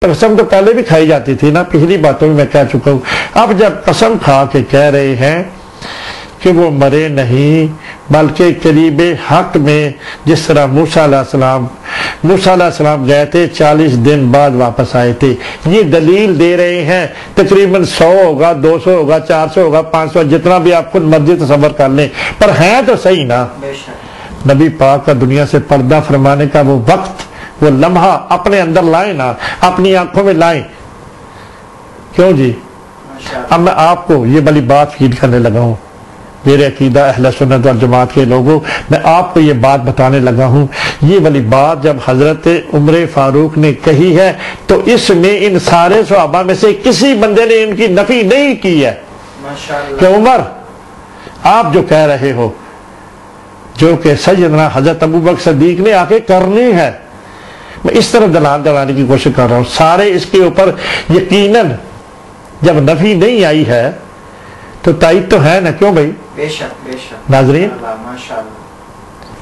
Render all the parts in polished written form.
قسم تو پہلے بھی کھائی جاتی تھی نا، پچھلی باتوں میں کہہ چکا ہوں۔ اب جب قسم کھا کے کہہ رہے ہیں کہ وہ مرے نہیں بلکہ قریب حق میں، جس طرح موسیٰ علیہ السلام گئے تھے 40 دن بعد واپس آئے تھے، یہ دلیل دے رہے ہیں۔ تقریباً 100 ہوگا، 200 ہوگا، 400 ہوگا، 500، جتنا بھی آپ خود مرضی تصور کر لیں، پر ہیں تو صحیح نا۔ نبی پاک کا دنیا سے پردہ فرمانے کا وہ وقت، وہ لمحہ اپنے اندر لائیں نا، اپنی آنکھوں میں لائیں۔ کیوں جی؟ اب میں آپ کو یہ بڑی بات فیل کرنے لگا ہوں، میرے عقیدہ اہل سنت والجماعت کے لوگوں، میں آپ کو یہ بات بتانے لگا ہوں۔ یہ والی بات جب حضرت عمر فاروق نے کہی ہے تو اس میں ان سارے صحابہ میں سے کسی بندے نے ان کی نفی نہیں کی ہے کہ عمر آپ جو کہہ رہے ہو، جو کہ سیدنا حضرت ابوبکر صدیق نے آ کے کرنی ہے، میں اس طرح دلال دلانے کی کوشش کر رہا ہوں۔ سارے اس کے اوپر یقیناً جب نفی نہیں آئی ہے تو تائید تو ہے نا، کیوں بھائی؟ بے شک بے شک۔ ناظرین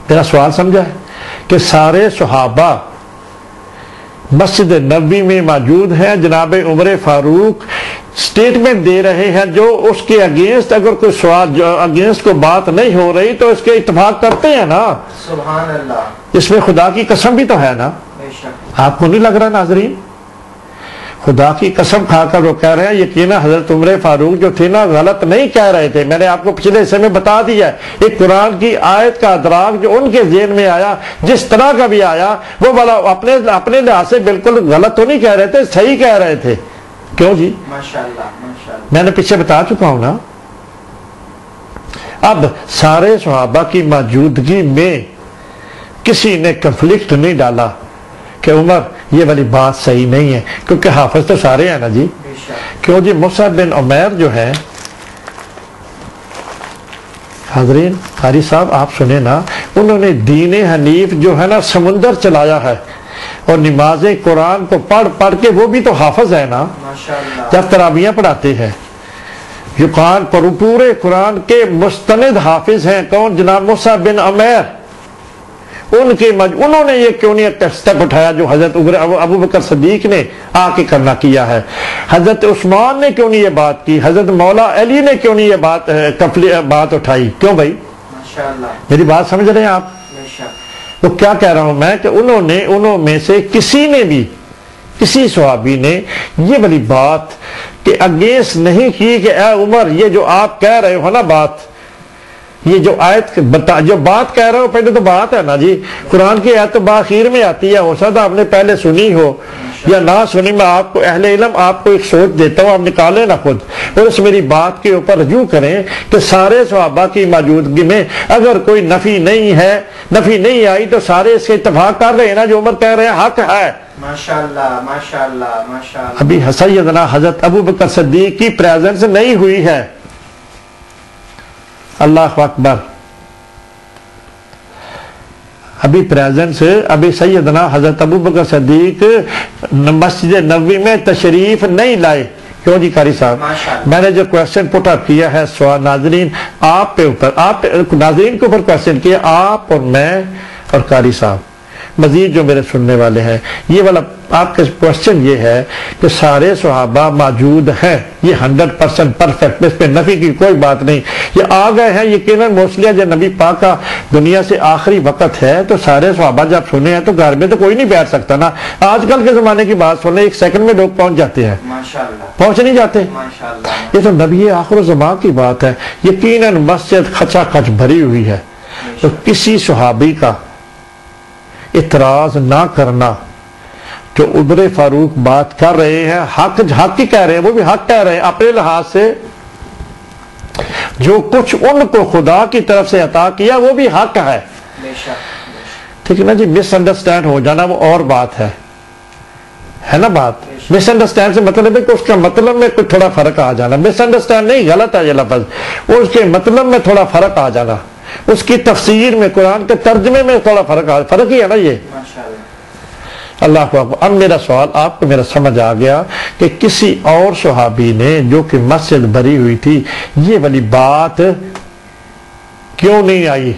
میرا سوال سمجھا ہے کہ سارے صحابہ مسجد نبوی میں موجود ہیں، جناب عمر فاروق سٹیٹمنٹ دے رہے ہیں جو اس کے اگینسٹ، اگر کوئی سوال اگینسٹ کو بات نہیں ہو رہی تو اس کے اتفاق کرتے ہیں نا۔ سبحان اللہ۔ اس میں خدا کی قسم بھی تو ہے نا۔ بے شک۔ آپ کو نہیں لگ رہا ناظرین؟ خدا کی قسم کھا کر وہ کہہ رہے ہیں یقینا حضرت عمر فاروق جو تھے نا غلط نہیں کہہ رہے تھے۔ میں نے آپ کو پچھلے حصے میں بتا دیا ہے، ایک قرآن کی آیت کا ادراک جو ان کے ذہن میں آیا، جس طرح کا بھی آیا، وہ والا اپنے لحاظ سے بالکل غلط تو نہیں کہہ رہے تھے، صحیح کہہ رہے تھے۔ کیوں جی؟ ماشاءاللہ ماشاءاللہ۔ میں نے پیچھے بتا چکا ہوں نا۔ اب سارے صحابہ کی موجودگی میں کسی نے کنفلکٹ نہیں ڈالا کہ عمر یہ والی بات صحیح نہیں ہے، کیونکہ حافظ تو سارے ہیں نا جی۔ کیوں جی؟ مصعب بن عمیر جو ہے، حاضرین قاری صاحب آپ سنیں نا، انہوں نے دین حنیف جو ہے نا سمندر چلایا ہے، اور نمازیں قرآن کو پڑھ پڑھ کے، وہ بھی تو حافظ ہے نا۔ جب تراویحیں پڑھاتے ہیں یہ قرآن پر، پورے قرآن کے مستند حافظ ہیں کون؟ جناب مصعب بن عمیر۔ انہوں نے یہ کیوں نہیں اسٹیپ اٹھایا جو حضرت ابوبکر صدیق نے آ کے کرنا کیا ہے؟ حضرت عثمان نے کیوں نہیں یہ بات کی؟ حضرت مولا علی نے کیوں نہیں یہ بات اٹھائی؟ کیوں بھائی؟ میری بات سمجھ رہے ہیں آپ؟ وہ کیا کہہ رہا ہوں میں کہ انہوں میں سے کسی نے بھی، کسی صحابی نے یہ والی بات کہ اگینسٹ نہیں کی کہ اے عمر یہ جو آپ کہہ رہے ہو نا بات، یہ جو آیت جو بات کہہ رہے ہو، پہلے تو بات ہے نا جی، قرآن کی آیت تو باخیر میں آتی ہے، ہو سکتا آپ نے پہلے سنی ہو یا نہ سنی۔ میں آپ کو اہل علم آپ کو ایک سوچ دیتا ہوں، آپ نکالیں نا خود، اور اس میری بات کے اوپر رجوع کریں کہ سارے صحابہ کی موجودگی میں اگر کوئی نفی نہیں ہے، نفی نہیں آئی، تو سارے اس کے اتفاق کر رہے ہیں نا، جو عمر کہہ رہے ہیں حق ہے۔ ماشاءاللہ ماشاءاللہ ماشاءاللہ۔ ابھی سیدنا حضرت ابوبکر صدیق کی پریزنس نہیں ہوئی ہے، اللہ اکبر، ابھی پریزنس، ابھی سیدنا حضرت ابوبکر صدیق مسجد نبوی میں تشریف نہیں لائے۔ کیوں جی قاری صاحب؟ میں نے جو کویسچن پٹ اپ کیا ہے، سوال ناظرین آپ پہ اوپر، آپ ناظرین کے اوپر کویسچن کیا، آپ اور میں اور قاری صاحب، مزید جو میرے سننے والے ہیں، یہ والا آپ کا کویسچن یہ ہے کہ سارے صحابہ موجود ہیں، یہ 100% پرفیکٹ، اس پہ نفی کی کوئی بات نہیں، یہ آ گئے ہیں یقیناً موصلیہ جب نبی پاک کا دنیا سے آخری وقت ہے، تو سارے صحابہ جب سنے ہیں تو گھر میں تو کوئی نہیں بیٹھ سکتا نا۔ آج کل کے زمانے کی بات سنیں، ایک سیکنڈ میں لوگ پہنچ جاتے ہیں، پہنچ نہیں جاتے؟ یہ تو نبی آخر الزمان کی بات ہے، یقیناً مسجد کھچا کھچ بھری ہوئی ہے، تو کسی صحابی کا اعتراض نہ کرنا، جو عمر فاروق بات کر رہے ہیں حق ہی کہہ رہے ہیں، وہ بھی حق کہہ رہے ہیں اپنے لحاظ سے، جو کچھ ان کو خدا کی طرف سے عطا کیا وہ بھی حق ہے، ٹھیک ہے نا جی۔ مس انڈرسٹینڈ ہو جانا وہ اور بات ہے نا بات۔ مس انڈرسٹینڈ سے مطلب ہے کہ اس کا مطلب میں کوئی تھوڑا فرق آ جانا، مس انڈرسٹینڈ نہیں، غلط ہے یہ لفظ، اس کے مطلب میں تھوڑا فرق آ جانا، اس کی تفسیر میں، قرآن کے ترجمے میں تھوڑا فرق ہی ہے نا یہ۔ اللہ کو اب میرا سوال آپ کو میرا سمجھ آ گیا کہ کسی اور صحابی نے جو کہ مسجد بھری ہوئی تھی یہ والی بات کیوں نہیں آئی،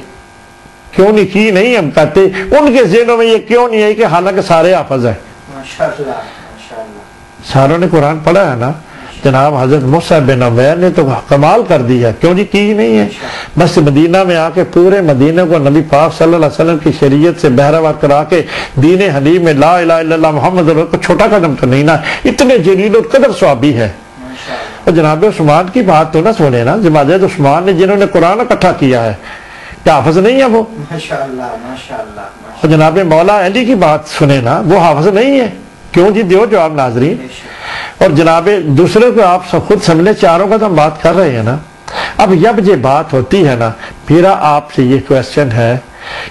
کیوں نہیں کی؟ نہیں ہم کہتے ان کے ذہنوں میں یہ کیوں نہیں آئی کہ حالانکہ سارے حافظ ہیں۔ ساروں نے قرآن پڑھا ہے نا. جناب حضرت موسیٰ بن عمیر نے تو کمال کر دی ہے. کیوں جی کی ہی نہیں ہے. بس مدینہ میں آ کے پورے مدینہ کو نبی پاک صلی اللہ علیہ وسلم کی شریعت سے بہرہوار کرا کے دین حنیف میں لا الہ الا اللہ محمد رسول اللہ کو چھوٹا قدم تو نہیں نا. اتنے جلیل القدر صحابی ہے. اور جناب عثمان کی بات تو نہ سنے نا. حضرت عثمان نے جنہوں نے قرآن اکٹھا کیا ہے کیا حافظ نہیں ہے وہ؟ اور جناب مولا علی کی بات سنے نا, وہ حافظ نہیں ہے. کیوں جی؟ دیو جواب ناظرین. اور جناب دوسرے کو آپ خود سمجھے, چاروں کا تو ہم بات کر رہے ہیں نا. اب جب یہ بات ہوتی ہے نا, میرا آپ سے یہ کویسچن ہے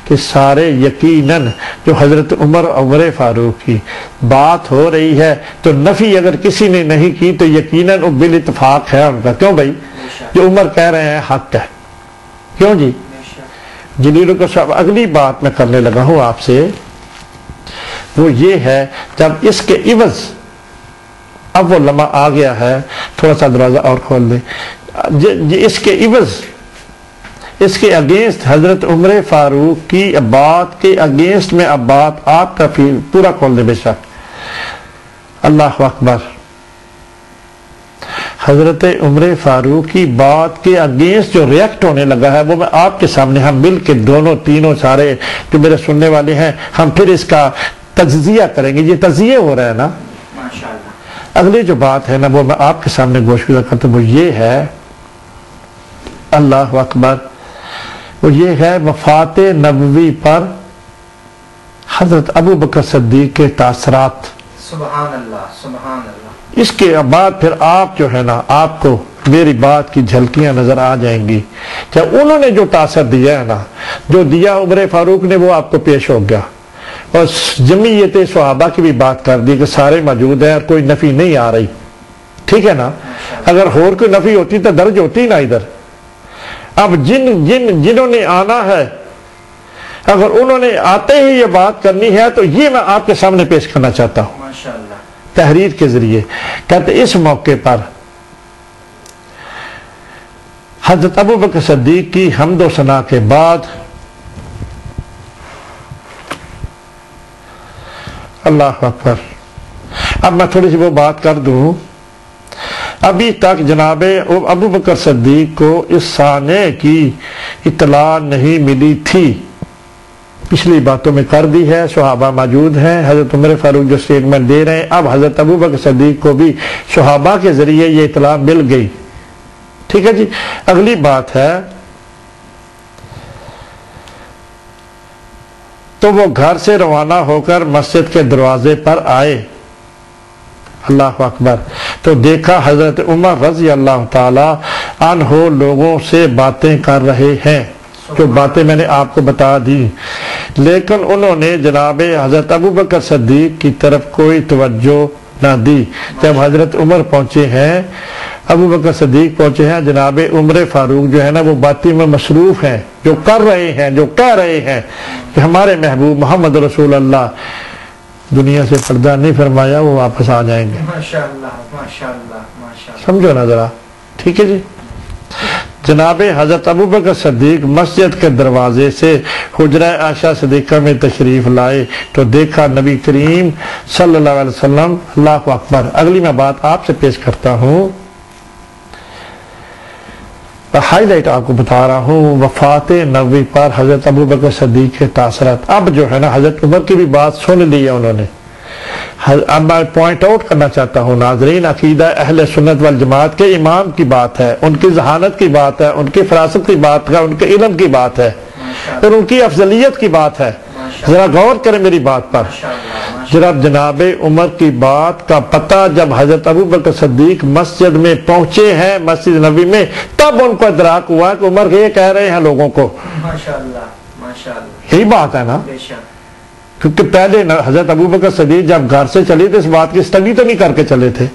کہ سارے یقیناً جو حضرت عمر فاروق کی بات ہو رہی ہے تو نفی اگر کسی نے نہیں کی تو یقیناً بالاتفاق ہے ان کا. کیوں بھائی؟ جو عمر کہہ رہے ہیں حق ہے. کیوں جی؟ جلیلوں کو سب. اگلی بات میں کرنے لگا ہوں آپ سے, وہ یہ ہے جب اس کے عوض, اب وہ لمحہ آ گیا ہے, تھوڑا سا دروازہ اور کھول دیں. اس کے عوض, اس کے اگینسٹ حضرت عمر فاروق کی بات کے اگینسٹ میں اب بات آپ کا پورا کھول دیں. بے شک اللہ اکبر. حضرت عمر فاروق کی بات کے اگینسٹ جو ریئیکٹ ہونے لگا ہے وہ میں آپ کے سامنے, ہم مل کے دونوں تینوں سارے جو میرے سننے والے ہیں, ہم پھر اس کا تجزیہ کریں گے. یہ تجزیہ ہو رہا ہے نا. اگلی جو بات ہے نا وہ میں آپ کے سامنے گوشگزار کرتا ہوں. وہ یہ ہے, اللہ اکبر, وہ یہ ہے وفات نبوی پر حضرت ابو بکر صدیق کے تاثرات. سبحان اللہ, سبحان اللہ. اس کے بعد پھر آپ جو ہے نا, آپ کو میری بات کی جھلکیاں نظر آ جائیں گی. جب انہوں نے جو تاثر دیا ہے نا, جو دیا عمر فاروق نے, وہ آپ کو پیش ہو گیا. اور جمعیت صحابہ کی بھی بات کر دی کہ سارے موجود ہیں اور کوئی نفی نہیں آ رہی. ٹھیک ہے نا. اگر اور کوئی نفی ہوتی تو درج ہوتی نا ادھر. اب جنہوں نے آنا ہے, اگر انہوں نے آتے ہی یہ بات کرنی ہے تو یہ میں آپ کے سامنے پیش کرنا چاہتا ہوں تحریر کے ذریعے. کہتے اس موقع پر حضرت ابو بکر صدیق کی حمد و ثنا کے بعد, اللہ اکبر, اب میں تھوڑی سی وہ بات کر دوں. ابھی تک جناب ابو بکر صدیق کو اس سانے کی اطلاع نہیں ملی تھی. پچھلی باتوں میں کر دی ہے, صحابہ موجود ہیں, حضرت عمر فاروق جو سٹیٹمنٹ دے رہے ہیں, اب حضرت ابو بکر صدیق کو بھی صحابہ کے ذریعے یہ اطلاع مل گئی. ٹھیک ہے جی. اگلی بات ہے, تو وہ گھر سے روانہ ہو کر مسجد کے دروازے پر آئے. اللہ اکبر. تو دیکھا حضرت عمر رضی اللہ تعالی عنہ لوگوں سے باتیں کر رہے ہیں, جو باتیں میں نے آپ کو بتا دی, لیکن انہوں نے جناب حضرت ابو بکر صدیق کی طرف کوئی توجہ نہ دی. جب حضرت عمر پہنچے ہیں, ابو بکر صدیق پہنچے ہیں, جناب عمر فاروق جو ہے نا وہ باتیں میں مصروف ہیں, جو کر رہے ہیں, جو کہہ رہے ہیں کہ ہمارے محبوب محمد رسول اللہ دنیا سے پردہ نہیں فرمایا, وہ واپس آ جائیں گے. سمجھو نا ذرا. ٹھیک ہے جی. جناب حضرت ابو بکر صدیق مسجد کے دروازے سے حجرہ عائشہ صدیقہ میں تشریف لائے تو دیکھا نبی کریم صلی اللہ علیہ وسلم. اللہ اکبر. اگلی میں بات آپ سے پیش کرتا ہوں, ہائی لائٹ آپ کو بتا رہا ہوں, وفات نبوی پر حضرت ابو بکر صدیق کے تاثرات. اب جو ہے نا حضرت عمر کی بھی بات سن لی ہے انہوں نے. اب میں پوائنٹ آؤٹ کرنا چاہتا ہوں ناظرین, عقیدہ اہل سنت والجماعت کے امام کی بات ہے, ان کی ذہانت کی بات ہے, ان کی فراست کی بات ہے, ان کے علم کی بات ہے, اور ان کی افضلیت کی بات ہے. ذرا غور کریں میری بات پر. جناب عمر کی بات کا پتہ جب حضرت ابو بکر صدیق مسجد میں پہنچے ہیں, مسجد نبوی میں, تب ان کو ادراک ہوا کہ عمر یہ کہہ رہے ہیں لوگوں کو. یہی بات ہے نا. کیونکہ پہلے حضرت ابو بکر صدیق جب گھر سے چلے تھے اس بات کی اسٹڈی تو نہیں کر کے چلے تھے.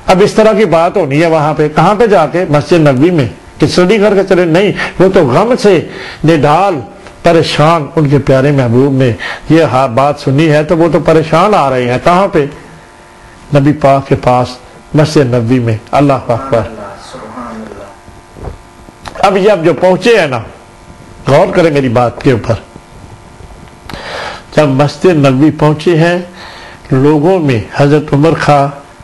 اب اس طرح کی بات ہونی ہے وہاں پہ, کہاں پہ جا کے, مسجد نبوی میں, کہ اسٹڈی کر کے چلے نہیں. وہ تو غم سے نڈال پریشان, ان کے پیارے محبوب نے یہ بات سنی ہے تو وہ تو پریشان آ رہے ہیں. کہاں پہ؟ نبی پاک کے پاس مسجد نبوی میں. اللہ اکبر. اب یہ جو پہنچے ہیں نا, غور کریں میری بات کے اوپر, جب مسجد نبوی پہنچے ہیں لوگوں میں حضرت عمر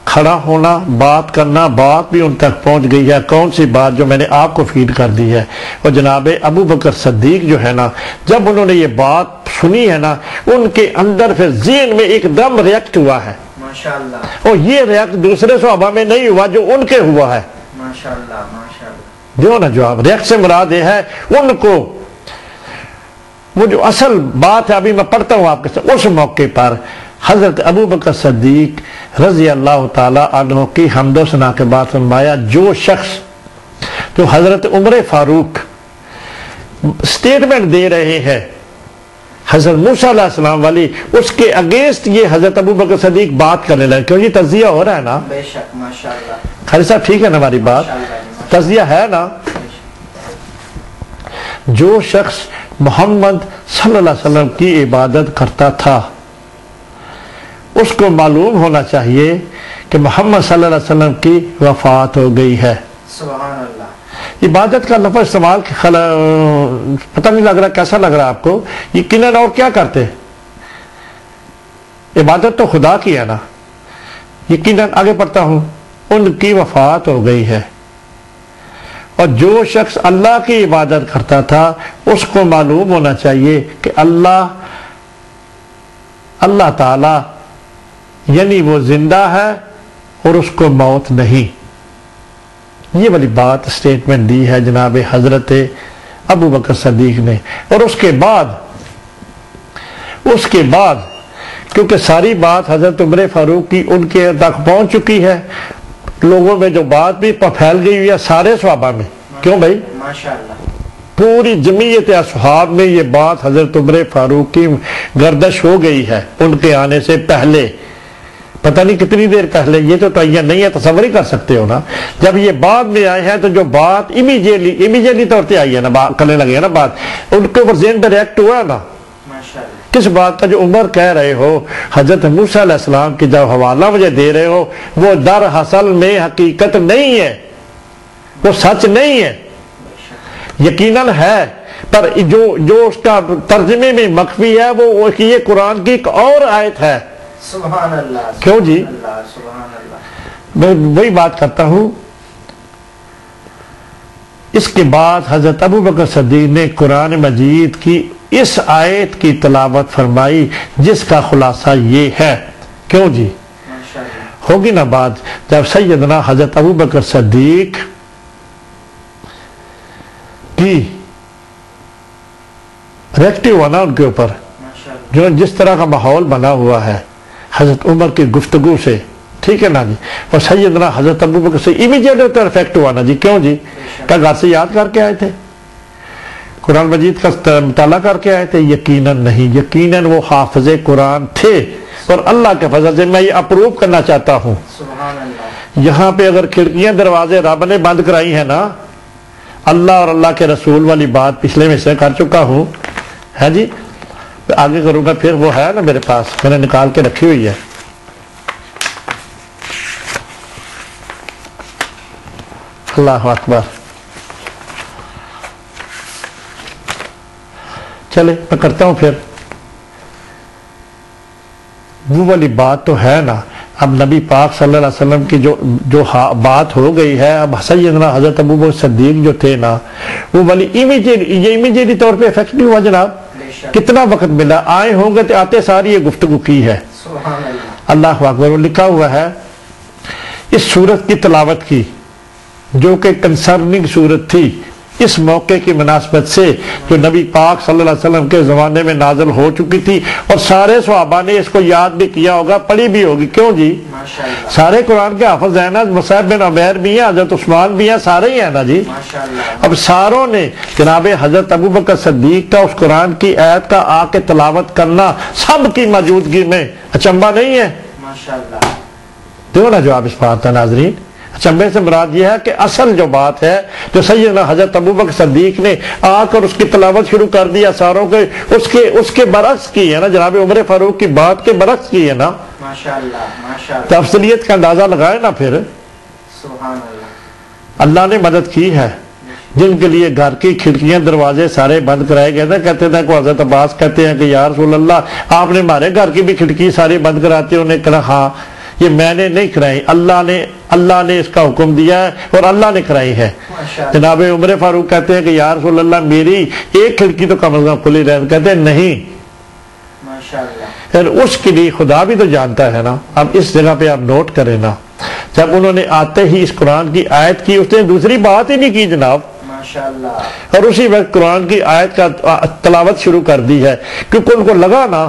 کھڑا ہونا، بات کرنا، بات بھی ان تک پہنچ گئی ہے۔ کون سی بات؟ جو میں نے آپ کو فیڈ کر دی ہے۔ اور جناب ابو بکر صدیق جو ہے نا، جب انہوں نے یہ بات سنی ہے نا، ان کے اندر پھر ذہن میں ایک دم ریاکٹ ہوا ہے، ماشاءاللہ، اور یہ ریاکٹ دوسرے صحابہ میں نہیں ہوا جو ان کے ہوا ہے۔ ماشاءاللہ ماشاءاللہ، جو نا جواب ریاکٹ سے مراد یہ ہے ان کو، وہ جو اصل بات ہے ابھی میں پڑھتا ہوں آپ کے ساتھ۔ اس موقع پر حضرت ابو بکر صدیق رضی اللہ تعالی عنہ کی حمد و ثنا کے بعد فرمایا، جو شخص جو حضرت عمر فاروق سٹیٹمنٹ دے رہے ہیں حضرت موسیٰ علیہ السلام والی، اس کے اگینسٹ یہ حضرت ابو بکر صدیق بات کرنے لگے، کیوں یہ تجزیہ ہو رہا ہے نا؟ بے شک، ماشاءاللہ، خالی صاحب ٹھیک ہے نا ہماری بات؟ تجزیہ ہے نا؟ جو شخص محمد صلی اللہ علیہ وسلم کی عبادت کرتا تھا، اس کو معلوم ہونا چاہیے کہ محمد صلی اللہ علیہ وسلم کی وفات ہو گئی ہے۔ سبحان اللہ، عبادت کا لفظ استعمال پتہ نہیں لگ رہا کیسا لگ رہا آپ کو؟ یقیناً اور کیا کرتے؟ عبادت تو خدا کی ہے نا۔ یقیناً آگے پڑھتا ہوں، ان کی وفات ہو گئی ہے، اور جو شخص اللہ کی عبادت کرتا تھا اس کو معلوم ہونا چاہیے کہ اللہ تعالی یعنی وہ زندہ ہے اور اس کو موت نہیں۔ یہ والی بات سٹیٹمنٹ دی ہے جناب حضرت ابو بکر صدیق نے۔ اور اس کے بعد کیونکہ ساری بات حضرت عمر فاروق کی ان کے تک پہنچ چکی ہے، لوگوں میں جو بات بھی پھیل گئی ہوئی ہے سارے صحابہ میں، کیوں بھائی؟ ماشاءاللہ، پوری جمعیت اصحاب میں یہ بات حضرت عمر فاروق کی گردش ہو گئی ہے ان کے آنے سے پہلے، پتہ نہیں کتنی دیر پہلے، یہ تو تعین نہیں ہے، تصور ہی کر سکتے ہو نا۔ جب یہ بعد میں آئے ہیں تو جو بات امیجیٹلی طور پہ آئی ہے نا، بات کرنے لگے ہیں نا، بات ان کے اوپر ذہن ڈائریکٹ ہوا نا۔ ماشاءاللہ، کس بات کا؟ جو عمر کہہ رہے ہو حضرت موسیٰ علیہ السلام کی جب حوالہ مجھے دے رہے ہو، وہ در حاصل میں حقیقت نہیں ہے، وہ سچ نہیں ہے، یقیناً ہے، پر جو اس کا ترجمے میں مخفی ہے وہ یہ قرآن کی ایک اور آیت ہے۔ سبحان اللہ، کیوں جی؟ اللہ، سبحان اللہ، میں وہی بات کرتا ہوں۔ اس کے بعد حضرت ابو بکر صدیق نے قرآن مجید کی اس آیت کی تلاوت فرمائی جس کا خلاصہ یہ ہے، کیوں جی؟ ماشاءاللہ، ہوگی نا بات؟ جب سیدنا حضرت ابو بکر صدیق کی ریکٹیو ہوا نا ان کے اوپر، ماشاءاللہ، جو جس طرح کا ماحول بنا ہوا ہے حضرت عمر کی گفتگو سے، ٹھیک ہے نا جی، اور سیدنا حضرت ابو بکر سے امیجیٹ افیکٹ ہوا نا جی، کیوں جی؟ کیا گھر سے یاد کر کے آئے تھے؟ قرآن مجید کا مطالعہ کر کے آئے تھے؟ یقیناً نہیں، یقیناً وہ حافظ قرآن تھے، اور اللہ کے فضل سے میں یہ اپروو کرنا چاہتا ہوں۔ سبحان اللہ، یہاں پہ اگر کھڑکیاں دروازے رب نے بند کرائی ہیں نا، اللہ اور اللہ کے رسول والی بات پچھلے میں سے کر چکا ہوں، ہے جی، آگے کروں گا، پھر وہ ہے نا میرے پاس، میں نے نکال کے رکھی ہوئی ہے۔ اللہ اکبر، چلے میں کرتا ہوں پھر۔ وہ والی بات تو ہے نا، اب نبی پاک صلی اللہ علیہ وسلم کی جو بات ہو گئی ہے، اب سیدنا حضرت ابو بکر صدیق جو تھے نا، وہ والی امیجیٹلی طور پہ افیکٹ نہیں ہوا جناب؟ کتنا وقت ملا؟ آئے ہوں گے تو آتے ساری یہ گفتگو کی ہے۔ سبحان اللہ، اللہ اکبر، وہ لکھا ہوا ہے اس سورت کی تلاوت کی، جو کہ کنسرننگ سورت تھی، اس موقع کی مناسبت سے جو نبی پاک صلی اللہ علیہ وسلم کے زمانے میں نازل ہو چکی تھی، اور سارے صحابہ نے اس کو یاد بھی کیا ہوگا، پڑھی بھی ہوگی، کیوں جی؟ ماشاءاللہ، سارے قرآن کے حافظ ہیں نا، مصعب بن عمیر بھی ہیں، حضرت عثمان بھی ہیں، سارے ہی ہیں نا جی۔ ماشاءاللہ، اب ساروں نے جناب حضرت ابو بکر صدیق کا اس قرآن کی آیت کا آ کے تلاوت کرنا سب کی موجودگی میں اچنبا نہیں ہے؟ ماشاءاللہ، دیو نا جواب اس بات کا ناظرین۔ اچنبے سے مراد یہ ہے کہ اصل جو بات ہے، جو سیدنا حضرت ابو بکر صدیق نے آ کر اس کی تلاوت شروع کر دیا ساروں کے، اس کے برعکس کی ہے نا، جناب عمر فاروق کی بات کے برعکس کی ہے نا، ماشاءاللہ، ماشاءاللہ، تفصیلیت کا اندازہ لگائے نا پھر۔ سبحان اللہ، اللہ نے مدد کی ہے، جن کے لیے گھر کی کھڑکیاں دروازے سارے بند کرائے گئے تھے، کہتے تھے کہ حضرت عباس کہتے ہیں کہ یا رسول اللہ آپ نے ہمارے گھر کی بھی کھڑکی ساری بند کراتے ہیں؟ انہوں نے کہا ہاں، یہ میں نے نہیں کرائی، اللہ نے اس کا حکم دیا ہے اور اللہ نے کرائی ہے۔ جناب عمر فاروق کہتے ہیں کہ یا رسول اللہ میری ایک کھڑکی تو کم از کم کھلی رہے، کہتے ہیں نہیں، اس کے لیے خدا بھی تو جانتا ہے نا۔ اب اس جگہ پہ آپ نوٹ کریں نا، جب انہوں نے آتے ہی اس قرآن کی آیت کی، اس نے دوسری بات ہی نہیں کی جناب، اور اسی وقت قرآن کی آیت کا تلاوت شروع کر دی ہے، کیونکہ ان کو لگا نا،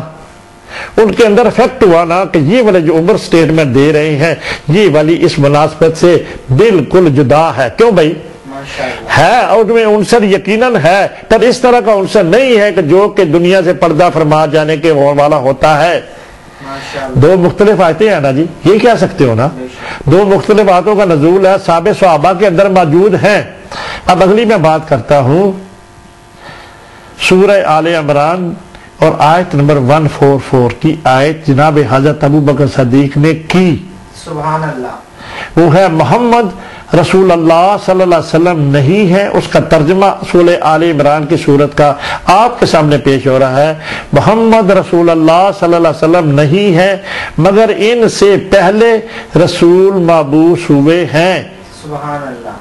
ان کے اندر افیکٹ ہوا نا کہ یہ والے جو عمر سٹیٹمنٹ دے رہے ہیں یہ والی اس مناسبت سے بالکل جدا ہے۔ کیوں بھائی؟ ہے، اور میں عنصر یقیناً ہے، پر اس طرح کا عنصر نہیں ہے کہ جو کہ دنیا سے پردہ فرما جانے کے والا ہوتا ہے۔ دو مختلف آیتیں ہیں نا جی، یہ کہہ سکتے ہو نا، دو مختلف آیتوں کا نزول ہے، سابق صحابہ کے اندر موجود ہیں۔ اب اگلی میں بات کرتا ہوں سورہ آل عمران اور آیت نمبر 144 کی آیت جناب حضرت ابوبکر صدیق نے کی، سبحان اللہ، وہ ہے محمد رسول اللہ صلی اللہ علیہ وسلم نہیں ہے۔ اس کا ترجمہ سورہ آل عمران کی صورت کا آپ کے سامنے پیش ہو رہا ہے، محمد رسول اللہ صلی اللہ علیہ وسلم نہیں ہے مگر ان سے پہلے رسول مبعوث ہوئے ہیں۔ سبحان اللہ،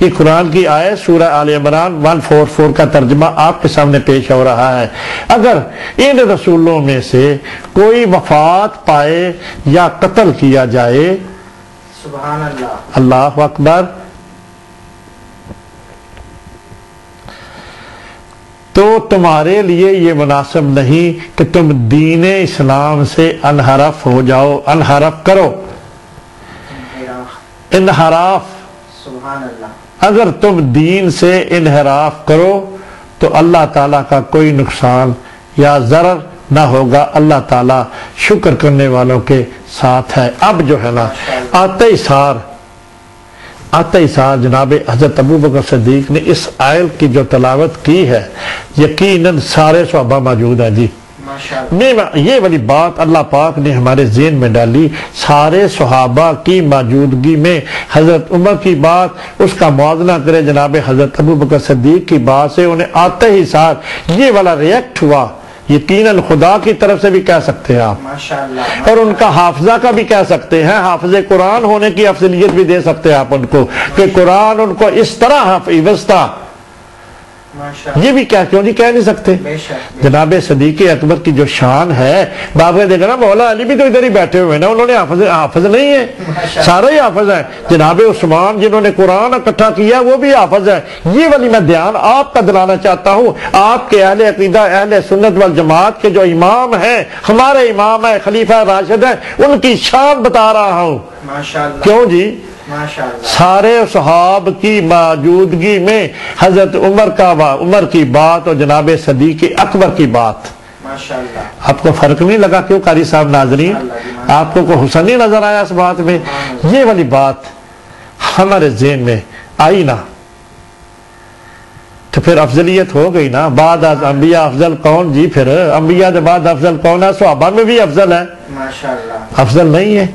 یہ قرآن کی آیت سورہ آل عمران 144 کا ترجمہ آپ کے سامنے پیش ہو رہا ہے۔ اگر ان رسولوں میں سے کوئی وفات پائے یا قتل کیا جائے، سبحان اللہ، اللہ اکبر، تو تمہارے لیے یہ مناسب نہیں کہ تم دین اسلام سے انحراف ہو جاؤ، انحراف کرو، انحراف، سبحان اللہ، اگر تم دین سے انحراف کرو تو اللہ تعالیٰ کا کوئی نقصان یا ضرر نہ ہوگا، اللہ تعالیٰ شکر کرنے والوں کے ساتھ ہے۔ اب جو ہے نا آتے ہی سار جناب حضرت ابوبکر صدیق نے اس آیت کی جو تلاوت کی ہے، یقیناً سارے صحابہ موجود ہیں جی۔ یہ والی بات اللہ پاک نے ہمارے ذہن میں ڈالی، سارے صحابہ کی موجودگی میں حضرت عمر کی بات اس کا موازنہ کرے جناب حضرت ابوبکر صدیق کی بات سے، انہیں آتے ہی ساتھ یہ والا ریئیکٹ ہوا۔ یقیناً خدا کی طرف سے بھی کہہ سکتے ہیں آپ، اور ان کا حافظہ کا بھی کہہ سکتے ہیں، حافظ قرآن ہونے کی افضلیت بھی دے سکتے ہیں آپ ان کو، کہ قرآن ان کو اس طرح حفظ تھا، یہ بھی کیوں نہیں کہہ نہیں سکتے؟ جناب صدیق اکبر کی جو شان ہے، باپ نے دیکھا نا مولا علی بھی تو ادھر ہی بیٹھے ہوئے نا، انہوں نے حافظ نہیں ہے، سارے ہی حافظ ہیں۔ جناب عثمان جنہوں نے قرآن اکٹھا کیا وہ بھی حافظ ہے۔ یہ والی میں دھیان آپ کا دلانا چاہتا ہوں، آپ کے اہل عقیدہ اہل سنت والجماعت کے جو امام ہیں، ہمارے امام ہیں، خلیفہ راشد ہیں، ان کی شان بتا رہا ہوں۔ کیوں جی؟ سارے صحاب کی موجودگی میں حضرت عمر کی بات اور جناب صدیق اکبر کی بات، آپ کو فرق نہیں لگا؟ کیوں قاری صاحب ناظرین، آپ کو کوئی حسن نہیں نظر آیا اس بات میں؟ یہ والی بات ہمارے ذہن میں آئی نا تو پھر افضلیت ہو گئی نا۔ بعد از انبیاء افضل کون جی؟ پھر انبیاء کے بعد افضل کون ہے؟ صحابہ میں بھی افضل ہے، افضل نہیں ہے؟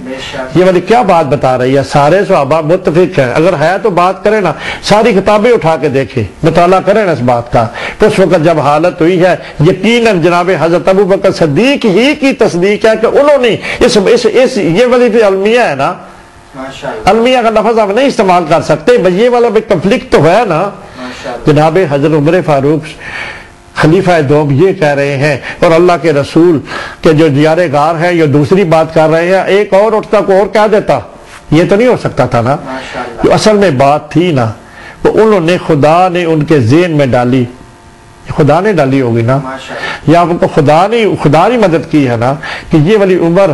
یہ والی کیا بات بتا رہی ہے؟ سارے صحابہ متفق ہیں، اگر ہے تو بات کریں نا، ساری کتابیں اٹھا کے دیکھیں، مطالعہ کریں نا اس بات کا۔ اس وقت جب حالت ہوئی ہے، یقیناً جناب حضرت ابوبکر صدیق ہی کی تصدیق ہے کہ انہوں نے یہ والی المیہ ہے نا، المیہ کا لفظ آپ نہیں استعمال کر سکتے، یہ والا بھی کنفلکٹ تو ہے نا۔ جناب حضرت عمر فاروق خلیفہ دوم یہ کہہ رہے ہیں اور اللہ کے رسول کے جو دیارے گار ہیں یہ دوسری بات کر رہے ہیں، ایک اور اٹھتا کو اور کہہ دیتا، یہ تو نہیں ہو سکتا تھا نا۔ جو اصل میں بات تھی نا وہ انہوں نے، خدا نے ان کے ذہن میں ڈالی، خدا نے ڈالی ہوگی نا، یا ان کو خدا نے مدد کی ہے نا، کہ یہ والی عمر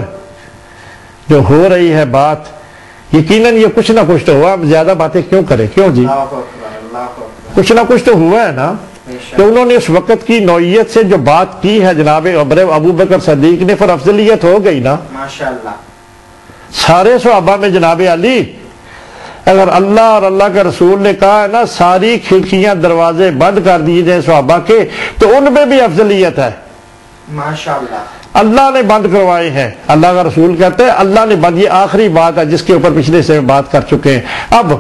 جو ہو رہی ہے بات، یقیناً یہ کچھ نہ کچھ تو ہوا، زیادہ باتیں کیوں کرے؟ کیوں جی؟ کچھ نہ کچھ تو ہوا ہے نا، کہ انہوں نے اس وقت کی نوعیت سے جو بات کی ہے جناب ابوبکر صدیق نے، پھر افضلیت ہو گئی نا۔ سارے صحابہ میں جناب علی، اگر اللہ اور اللہ کے رسول نے کہا ہے نا ساری کھڑکیاں دروازے بند کر دیے جائیں صحابہ کے، تو ان میں بھی افضلیت ہے۔ اللہ نے بند کروائے ہیں، اللہ کا رسول کہتے ہیں اللہ نے بند، یہ آخری بات ہے جس کے اوپر پچھلے سے بات کر چکے ہیں۔ اب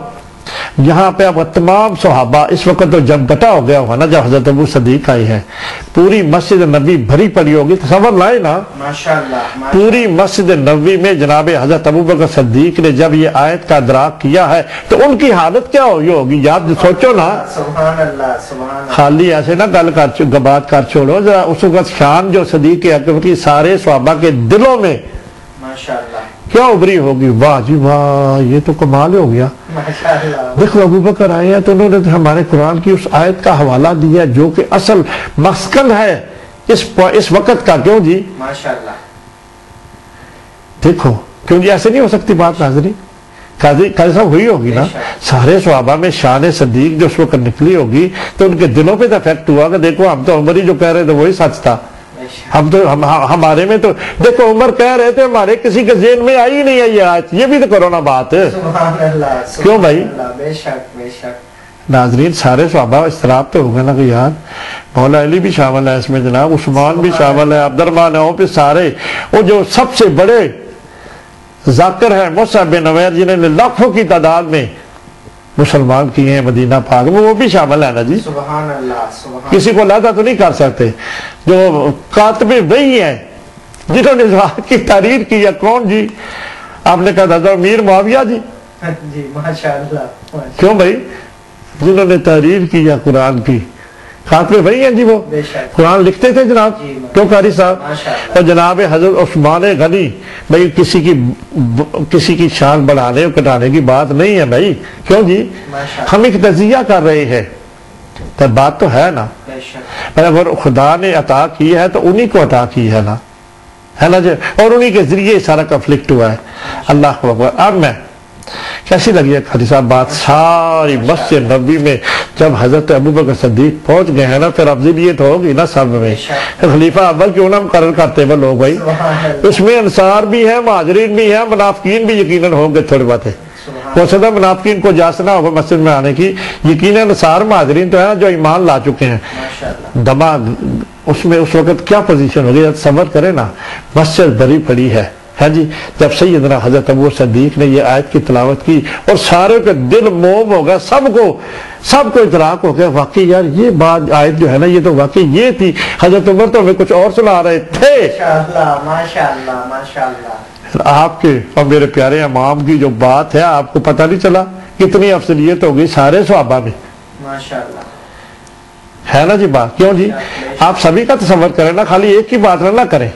یہاں پہ اب تمام صحابہ اس وقت تو جمگٹا ہو گیا ہوگا نا جب حضرت ابو صدیق آئی ہے، پوری مسجد نبی بھری پڑی ہوگی، تصور لائے نا ماشاءاللہ پوری مسجد نبوی میں جناب حضرت ابوبکر صدیق نے جب یہ آیت کا ادراک کیا ہے تو ان کی حالت کیا ہوگی، یاد سوچو نا۔ سبحان اللہ سبحان اللہ۔ خالی ایسے نہ بات کر چھوڑو، ذرا اس وقت شان جو صدیق اکبر کی سارے صحابہ کے دلوں میں ماشاءاللہ کیا ابری ہوگی، واہ جی واہ یہ تو کمال ہو گیا۔ ماشاءاللہ دیکھو ابوبکر آئے ہیں تو انہوں نے ہمارے قرآن کی اس آیت کا حوالہ دیا جو کہ اصل مسکن ہے اس وقت کا، کیوں جی؟ ماشاءاللہ دیکھو کیوں جی ایسے نہیں ہو سکتی بات ناظرین، قاضی صاحب ہوئی ہوگی نا، سارے صحابہ میں شان صدیق جو اس وقت نکلی ہوگی تو ان کے دلوں پہ تو افیکٹ ہوا کہ دیکھو ہم تو عمر ہی جو کہہ رہے تھے وہی سچ تھا، ہمارے میں تو دیکھو عمر کہہ رہے تھے، ہمارے کسی کے ذہن میں آئی نہیں ہے یہ آیت، یہ بھی تو کرونا بات ہے، سبحان اللہ کیوں بھائی؟ بے شک بے شک۔ ناظرین سارے صحابہ اضطراب تو ہوگا نا کہ یار مولا علی بھی شامل ہے اس میں، جناب عثمان بھی شامل ہے، عبد الرحمن ہے، وہ پہ سارے وہ جو سب سے بڑے ذاکر ہیں مصعب بن عمیر جنہوں نے لاکھوں کی تعداد میں مسلمان کیے ہیں مدینہ پاک میں، وہ بھی شامل ہے نا جی، سبحان اللہ سبحان کسی کو علیحدہ تو نہیں کر سکتے۔ جو کاتب وحی ہیں جنہوں نے ذات کی تحریر کی ہے، کون جی؟ آپ نے کہا حضرت امیر معاویہ جی، جی ماشاءاللہ کیوں بھائی؟ جنہوں نے تحریر کی ہے قرآن کی، کاتب وحی ہیں جی، وہ بے شک قرآن لکھتے تھے جناب، جی کیوں قاری صاحب؟ ماشاءاللہ اور جناب حضرت عثمان غنی بھائی کسی کی شان بڑھانے اور کٹانے کی بات نہیں ہے بھائی، کیوں جی؟ ماشاءاللہ ہم ایک تجزیہ کر رہے ہیں تو بات تو ہے نا، بے شک اگر خدا نے عطا کی ہے تو انہی کو عطا کی ہے نا جی، اور انہی کے ذریعے سارا کنفلکٹ ہوا ہے۔ اللہ اکبر۔ اب میں کیسی لگی ہے قاری صاحب بات؟ ساری مسجد نبوی میں جب حضرت ابوبکر صدیق پہنچ گئے ہیں نا، پھر افضلیت ہوگی نا سب میں، خلیفہ اول کیوں نہ مقرر کرتے وہ لوگ بھائی، اس میں انصار بھی ہیں، مہاجرین بھی ہیں، منافقین بھی یقیناً ہوں گے، تھوڑی بات ہے ہو سکتا ہے منافقین کو جاسنا ہوگا مسجد میں آنے کی، یقیناً انصار مہاجرین تو ہیں جو ایمان لا چکے ہیں، ماشاءاللہ دماغ اس میں اس وقت کیا پوزیشن ہوگی، صبر کرے نا، مسجد بھری پڑی ہے جی، جب سیدنا حضرت ابو صدیق نے یہ آیت کی تلاوت کی اور سارے کے دل موم ہو گیا، سب کو ادراک ہو گیا واقعی یار یہ بات آیت جو ہے نا یہ تو واقعی یہ تھی، حضرت عمر تو ہمیں کچھ اور سنا رہے تھے۔ ماشاءاللہ ماشاءاللہ ماشاءاللہ آپ کے اور میرے پیارے امام کی جو بات ہے آپ کو پتہ نہیں چلا کتنی افضلیت ہوگی سارے صحابہ میں، ماشاءاللہ ہے نا جی بات، کیوں جی؟ آپ سبھی کا تصور کریں نا، خالی ایک کی بات نہ کریں۔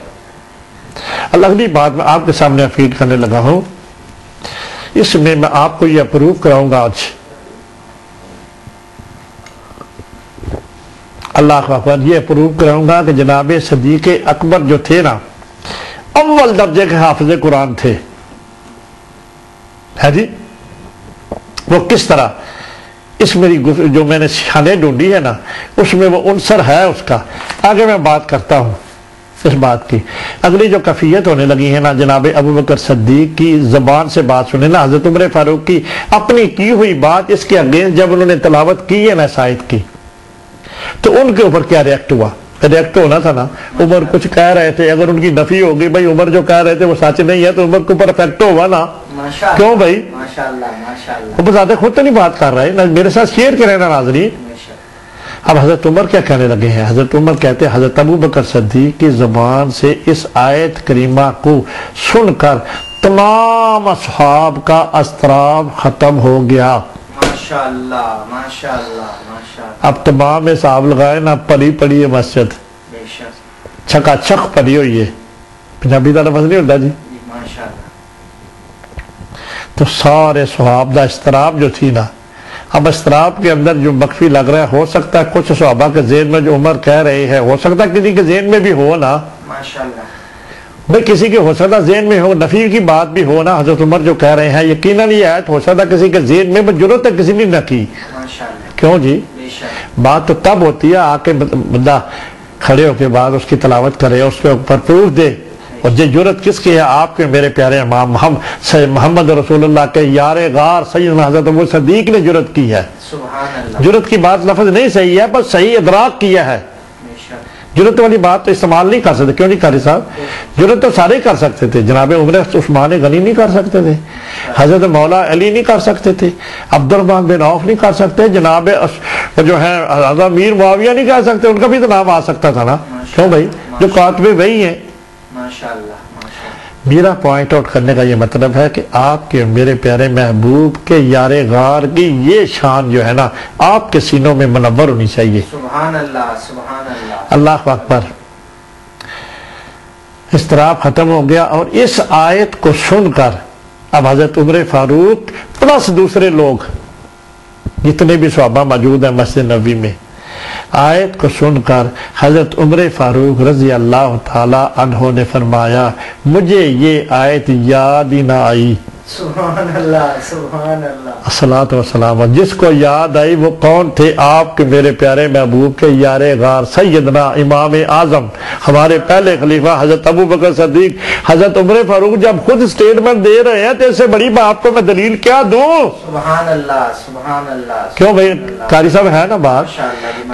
اگلی بات میں آپ کے سامنے افیڈ کرنے لگا ہوں، اس میں میں آپ کو یہ اپروو کراؤں گا آج، اللہ اکبر، یہ اپروو کراؤں گا کہ جناب صدیق اکبر جو تھے نا اول درجے کے حافظ قرآن تھے، ہے جی، وہ کس طرح، اس میری جو میں نے شانیں ڈھونڈی ہے نا اس میں وہ عنصر ہے اس کا، آگے میں بات کرتا ہوں اس بات کی۔ اگلی جو کفیت ہونے لگی ہے نا جناب ابوبکر صدیق کی زبان سے بات سنیں نا، حضرت عمر فاروق کی اپنی کی ہوئی بات اس کے اگینسٹ جب انہوں نے تلاوت کی ہے نا اس آیت کی تو ان کے اوپر کیا ریئیکٹ ہوا؟ ریئیکٹ ہونا تھا نا، عمر کچھ کہہ رہے تھے، اگر ان کی نفی ہوگی بھائی عمر جو کہہ رہے تھے وہ سچ نہیں ہے تو عمر کے اوپر افیکٹ ہوا نا، ماشاءاللہ کیوں بھائی؟ ماشاءاللہ ماشاءاللہ وہ بذات خود تو نہیں بات کر رہے، میرے ساتھ شیئر کریں نا ناظرین۔ اب حضرت عمر کیا کہنے لگے ہیں؟ حضرت عمر کہتے ہیں حضرت ابوبکر صدیق کی زبان سے اس آیت کریمہ کو سن کر تمام اصحاب کا اضطراب ختم ہو گیا۔ ماشاءاللہ ماشاءاللہ ماشاءاللہ اب تمام حساب لگائے نا، پڑی پڑی ہے مسجد، بے شک چھکا چھک پڑی ہوئی ہے، پنجابی کا لفظ نہیں ہوتا جی، ماشاءاللہ تو سارے صحاب دا اضطراب جو تھی نا، اب اضطراب کے اندر جو مخفی لگ رہا ہے، ہو سکتا ہے کچھ صحابہ کے ذہن میں جو عمر کہہ رہے ہیں ہو سکتا ہے کسی کے ذہن میں بھی ہو نا، ماشاءاللہ بھئی کسی کے ہو سکتا ذہن میں ہو، نفی کی بات بھی ہو نا، حضرت عمر جو کہہ رہے ہیں یقیناً یہ آیت ہو سکتا کسی کے ذہن میں ضرورت ہے کسی نے نہ کی، ماشاءاللہ کیوں جی؟ بے شک بات تو تب ہوتی ہے آ کے بندہ کھڑے ہو کے بعد اس کی تلاوت کرے، اس کے اوپر پروف دے، اور یہ جرت کس کی ہے؟ آپ کے میرے پیارے امام محمد رسول اللہ کے یار غار سیدنا حضرت ابو صدیق نے جرت کی ہے۔ سبحان اللہ جرت کی بات لفظ نہیں صحیح ہے، بس صحیح ادراک کیا ہے، بے شک جرت والی بات تو استعمال نہیں کر سکتے. کیوں نہیں قاری صاحب؟ جرت تو سارے ہی کر سکتے تھے. جناب عمر عثمان غنی نہیں کر سکتے تھے, حضرت مولا علی نہیں کر سکتے تھے, عبد الرحمن بن عوف نہیں کر سکتے, جناب جو ہے حضرت امیر معاویہ نہیں کر سکتے. ان کا بھی تو نام آ سکتا تھا نا. کیوں بھائی؟ جو کاتب وہی ہیں. ماشاءاللہ. میرا پوائنٹ آؤٹ کرنے کا یہ مطلب ہے کہ آپ کے میرے پیارے محبوب کے یار غار کی یہ شان جو ہے نا آپ کے سینوں میں منور ہونی چاہیے. سبحان اللہ, سبحان اللہ. اللہ اکبر. اضطراب ختم ہو گیا. اور اس آیت کو سن کر اب حضرت عمر فاروق پلس دوسرے لوگ جتنے بھی صحابہ موجود ہیں مسجد نبوی میں, آیت کو سن کر حضرت عمر فاروق رضی اللہ تعالی عنہ نے فرمایا مجھے یہ آیت یاد ہی نہ آئی. سبحان اللہ, سبحان اللہ. الصلاۃ والسلام. جس کو یاد آئی وہ کون تھے؟ آپ کے میرے پیارے محبوب کے یار غار سیدنا امام اعظم ہمارے پہلے خلیفہ حضرت ابو بکر صدیق. حضرت عمر فاروق جب خود اسٹیٹمنٹ دے رہے ہیں تو اس سے بڑی بات کو میں دلیل کیا دوں؟ سبحان اللہ, سبحان اللہ. کیوں بھائی قاری صاحب ہے نا بات؟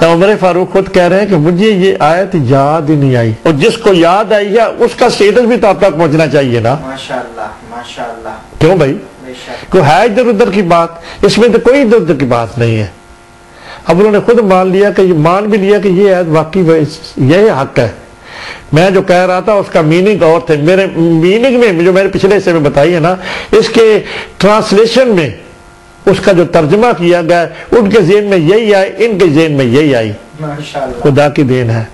تو عمر فاروق خود کہہ رہے ہیں کہ مجھے یہ آیت یاد ہی نہیں آئی. اور جس کو یاد آئی ہے اس کا اسٹیٹس بھی تو آپ تک پہنچنا چاہیے نا. ماشاءاللہ, ماشاءاللہ. کیوں بھائی؟ کوئی ہے ادھر ادھر کی بات؟ اس میں تو کوئی ادھر ادھر کی بات نہیں ہے. اب انہوں نے خود مان لیا کہ مان بھی لیا کہ یہ آیت واقعی یہی حق ہے. میں جو کہہ رہا تھا اس کا میننگ اور تھے. میرے میننگ میں جو میں نے پچھلے حصے میں بتائی ہے نا, اس کے ٹرانسلیشن میں اس کا جو ترجمہ کیا گیا ان کے ذہن میں یہی آئے, ان کے ذہن میں یہی آئی. خدا کی دین ہے.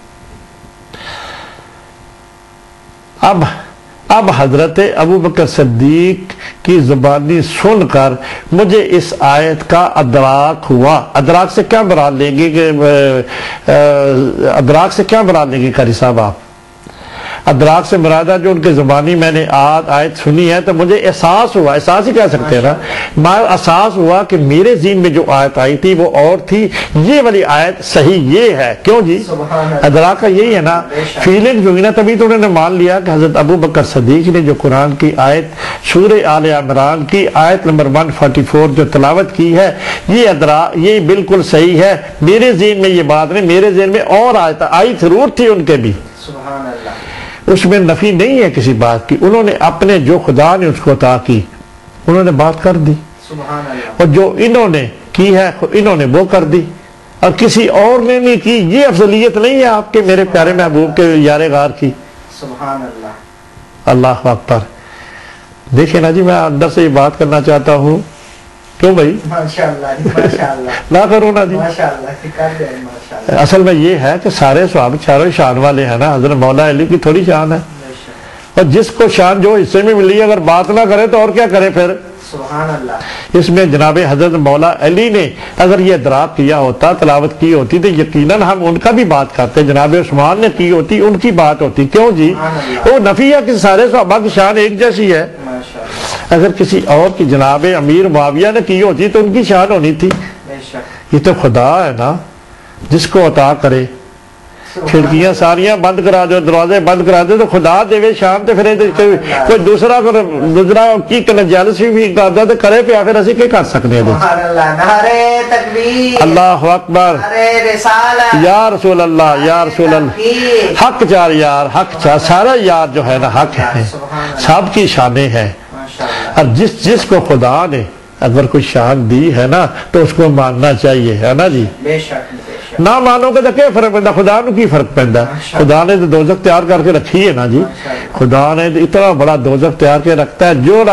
اب حضرت ابو بکر صدیق کی زبانی سن کر مجھے اس آیت کا ادراک ہوا. ادراک سے کیا مراد لیں گے کہ ادراک سے کیا مراد لیں گے قاری صاحب آپ؟ ادراک سے مراد ہے جو ان کے زبانی میں نے آیت سنی ہے تو مجھے احساس ہوا. احساس ہی کہہ سکتے ہیں نا. احساس ہوا کہ میرے ذہن میں جو آیت آئی تھی وہ اور تھی, یہ والی آیت صحیح یہ ہے. کیوں جی؟ ادراک کا یہی ہے نا, فیلنگ جو ہوئی نا, تبھی تو انہوں نے مان لیا کہ حضرت ابو بکر صدیق نے جو قرآن کی آیت سورہ آل عمران کی آیت نمبر 144 جو تلاوت کی ہے یہ بالکل صحیح ہے. میرے ذہن میں یہ بات نہیں, میرے ذہن میں اور آیت آئی ضرور تھی ان کے بھی. سبحان اللہ. اس میں نفی نہیں ہے کسی بات کی. انہوں نے اپنے جو خدا نے اس کو عطا کی انہوں نے بات کر دی, سبحان اللہ. اور جو انہوں نے کی ہے انہوں نے وہ کر دی, اور کسی اور نے نہیں کی. یہ افضلیت نہیں ہے آپ کے میرے پیارے محبوب کے یار غار کی. سبحان اللہ. اللہ اکبر. دیکھیں نا جی, میں اندر سے یہ بات کرنا چاہتا ہوں. کیوں بھائی؟ نہ کروں نا جی. اصل میں یہ ہے کہ سارے صحابہ چاروں شان والے ہیں نا. حضرت مولا علی کی تھوڑی شان ہے, اور جس کو شان جو حصے میں ملی اگر بات نہ کرے تو اور کیا کرے پھر؟ سبحان اللہ. اس میں جناب حضرت مولا علی نے اگر یہ ادراک کیا ہوتا, تلاوت کی ہوتی, تو یقیناً ہم ان کا بھی بات کرتے. جناب عثمان نے کی ہوتی, ان کی بات ہوتی. کیوں جی؟ وہ نفی ہے کہ سارے صحابہ کی شان ایک جیسی ہے. اگر کسی اور کی جناب امیر معاویہ نے کی ہوتی تو ان کی شان ہونی تھی. یہ تو خدا ہے نا جس کو عطا کرے. کھڑکیاں ساریاں بند کرا دو, دروازے بند کرا دے, تو خدا دے شان تے پھر کوئی دوسرا کی جیلسی بھی کرتا تو کرے پیا, پھر اسی کیا کر سکتے ہیں؟ اللہ اکبر. یا رسول اللہ, یا رسول اللہ. حق چار یار, حق چار سارا یار جو ہے نا حق ہے, سب کی شانیں ہیں. اور جس کو خدا نے اگر کوئی شان دی ہے نا تو اس کو ماننا چاہیے, ہے نا جی. نہ مانو گے تو کیا فرق پڑتا؟ خدا نو کی فرق پڑتا؟ خدا نے تو دوزخ تیار کر کے رکھی ہے نا جی. خدا نے اتنا بڑا دوزخ تیار کے رکھتا ہے. جو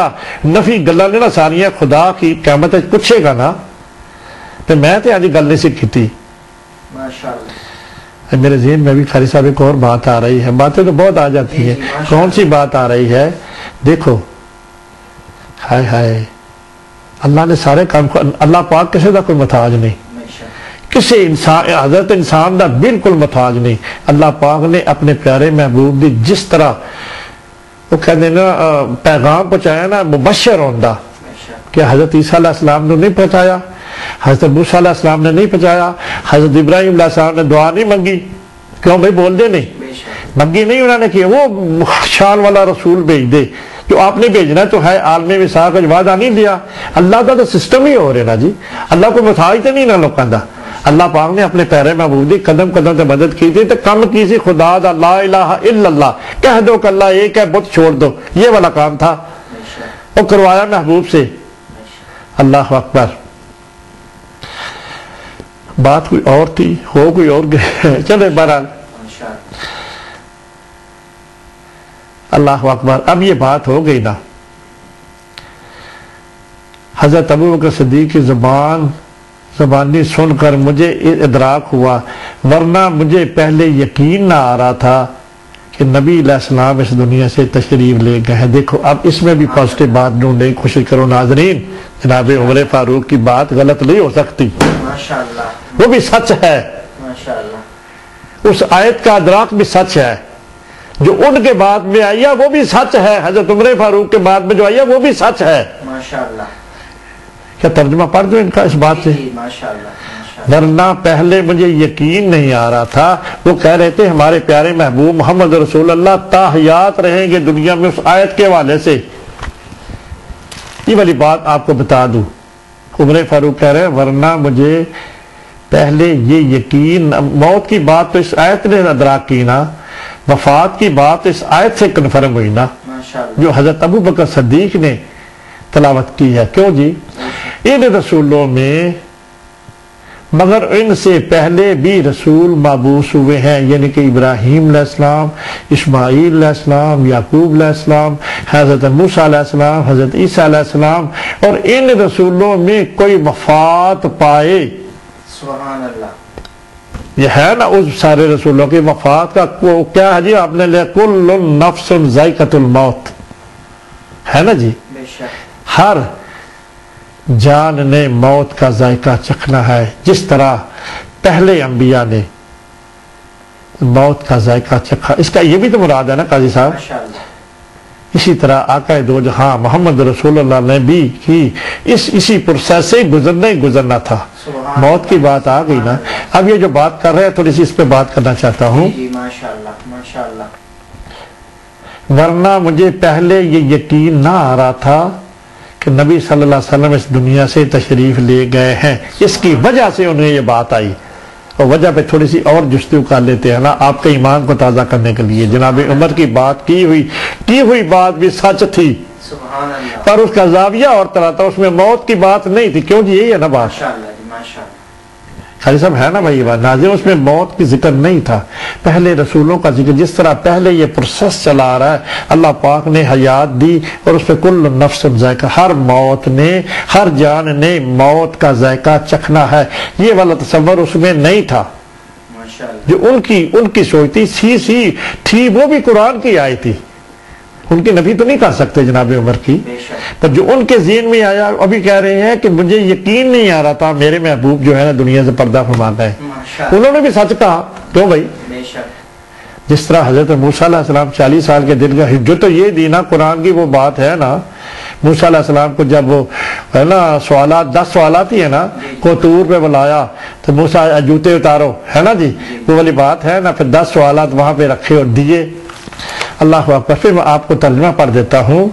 نفی گلا نے نا ساریاں خدا کی قیامت پوچھے گا نا, تو میں تو آج گل نہیں سیکھی تھی. میرے ذہن میں بھی قاری صاحب ایک اور بات آ رہی ہے. باتیں تو بہت آ جاتی ہیں. کون سی بات آ رہی ہے؟ دیکھو, ہائے ہائے, اللہ نے سارے کام, اللہ پاک کسی کا کوئی محتاج نہیں, کسی انسان حضرت انسان دا بالکل محتاج نہیں. اللہ پاک نے اپنے پیارے محبوب دی جس طرح وہ کہتے ہیں نا پیغام پہنچایا نا, مبشر ہوندہ, کہ حضرت عیسیٰ علیہ السلام نے نہیں پہنچایا, حضرت موسیٰ علیہ السلام نے نہیں پہنچایا, حضرت ابراہیم علیہ السلام نے دعا نہیں منگی. کیوں بھائی بول دے نہیں منگی نہیں انہوں نے کیا. وہ شان والا رسول بھیج دے جو آپ نے بھیجنا تو ہے. عالم وساق کا وعدہ نہیں دیا. اللہ کا تو سسٹم ہی ہو رہا نا جی. اللہ کو محتاج تو نہیں نا لوگوں کا. اللہ پاک نے اپنے پیارے محبوب دی قدم قدم سے مدد کی تھی تو کم کی سی خدا دا لا الہ الا اللہ کہہ دو کہ اللہ ایک ہے بت چھوڑ دو، یہ والا کام تھا وہ کروایا محبوب سے۔ اللہ اکبر۔ بات کوئی اور تھی، ہو کوئی اور گئے، چلے بہرحال اللہ اکبر۔ اب یہ بات ہو گئی نا، حضرت ابوبکر صدیق کی زبانی سن کر مجھے ادراک ہوا، ورنہ مجھے پہلے یقین نہ آ رہا تھا کہ نبی علیہ السلام اس دنیا سے تشریف لے گئے ہیں۔ دیکھو اب اس میں بھی پازیٹو بات ڈھونڈنے کی کوشش کرو ناظرین، جناب عمر فاروق کی بات غلط نہیں ہو سکتی، ماشاءاللہ وہ بھی سچ ہے، ماشاءاللہ اس آیت کا ادراک بھی سچ ہے، جو ان کے بعد میں آئی ہے وہ بھی سچ ہے، حضرت عمر فاروق کے بعد میں جو آئی ہے وہ بھی سچ ہے۔ ماشاءاللہ کیا ترجمہ پڑھ دو ان کا اس بات سے؟ ماشاءاللہ ورنہ پہلے مجھے یقین نہیں آ رہا تھا، وہ کہہ رہے تھے ہمارے پیارے محبوب محمد رسول اللہ تا حیات رہیں گے دنیا میں، اس آیت کے حوالے سے یہ والی بات آپ کو بتا دوں۔ عمر فاروق کہہ رہے ہیں ورنہ مجھے پہلے یہ یقین، موت کی بات تو اس آیت نے ادراک کی نا، وفات کی بات اس آیت سے کنفرم ہوئی نا، ماشاءاللہ جو حضرت ابوبکر صدیق نے تلاوت کی ہے۔ کیوں جی؟ ان رسولوں میں مگر ان سے پہلے بھی رسول مبعوث ہوئے ہیں، یعنی کہ ابراہیم علیہ السلام، اسماعیل علیہ السلام، یعقوب علیہ السلام، حضرت موسیٰ علیہ السلام، حضرت عیسیٰ علیہ السلام، اور ان رسولوں میں کوئی وفات پائے، سبحان اللہ، یہ ہے نا اس سارے رسولوں کی وفات کا کیا ہے جی؟ آپ نے لے کل نفس ذائقۃ الموت ہے نا جی، بے شک ہر جان نے موت کا ذائقہ چکھنا ہے، جس طرح پہلے انبیاء نے موت کا ذائقہ چکھا۔ اس کا یہ بھی تو مراد ہے نا قاضی صاحب، ماشاءاللہ اسی طرح آقا دو جہاں محمد رسول اللہ نے بھی کی اسی پروسیس سے گزرنا تھا۔ سبحان موت کی بات آ گئی نا، اب یہ جو بات کر رہے ہیں تھوڑی سی اس پہ بات کرنا چاہتا ہوں۔ جی ماشاءاللہ ماشاءاللہ ورنہ مجھے پہلے یہ یقین نہ آ رہا تھا کہ نبی صلی اللہ علیہ وسلم اس دنیا سے تشریف لے گئے ہیں، اس کی وجہ سے انہیں یہ بات آئی، اور وجہ پہ تھوڑی سی اور جستجو کر لیتے ہیں نا آپ کے ایمان کو تازہ کرنے کے لیے۔ جناب عمر کی بات کی ہوئی بات بھی سچ تھی، سبحان اللہ پر اس کا زاویہ اور طرح تھا، اس میں موت کی بات نہیں تھی۔ کیوں جی؟ یہی ہے نا بات، ماشاءاللہ جی ماشاءاللہ خالی صاحب ہے نا بھائی، یہ بات ناظرین، اس میں موت کی ذکر نہیں تھا، پہلے رسولوں کا ذکر، جس طرح پہلے یہ پروسیس چلا آ رہا ہے، اللہ پاک نے حیات دی اور اس پہ کل نفس ذائقہ، ہر موت نے، ہر جان نے موت کا ذائقہ چکھنا ہے، یہ والا تصور اس میں نہیں تھا ماشاءاللہ جو ان کی سوچ تھی، وہ بھی قرآن کی آئی تھی، ان کے نبی تو نہیں کر سکتے جناب عمر کی، بے شک پر جو ان کے ذہن میں آیا، ابھی کہہ رہے ہیں کہ مجھے یقین نہیں آ رہا تھا میرے محبوب جو ہے نا دنیا سے پردہ فرما گئے، ماشاءاللہ انہوں نے بھی سچ کہا۔ کیوں بھائی؟ بے شک جس طرح حضرت موسیٰ علیہ السلام 40 سال کے دن کا جو تو یہ دی نا قرآن کی وہ بات ہے نا، موسیٰ علیہ السلام کو جب وہ ہے نا سوالات 10 سوالات ہی ہے نا کو طور پہ بلایا تو موسیٰ جوتے اتارو ہے نا جی، وہ والی بات ہے نا، پھر 10 سوالات وہاں پہ رکھے اور دیے۔ اللہ اکبر۔ پھر میں آپ کو ترجمہ پڑھ دیتا ہوں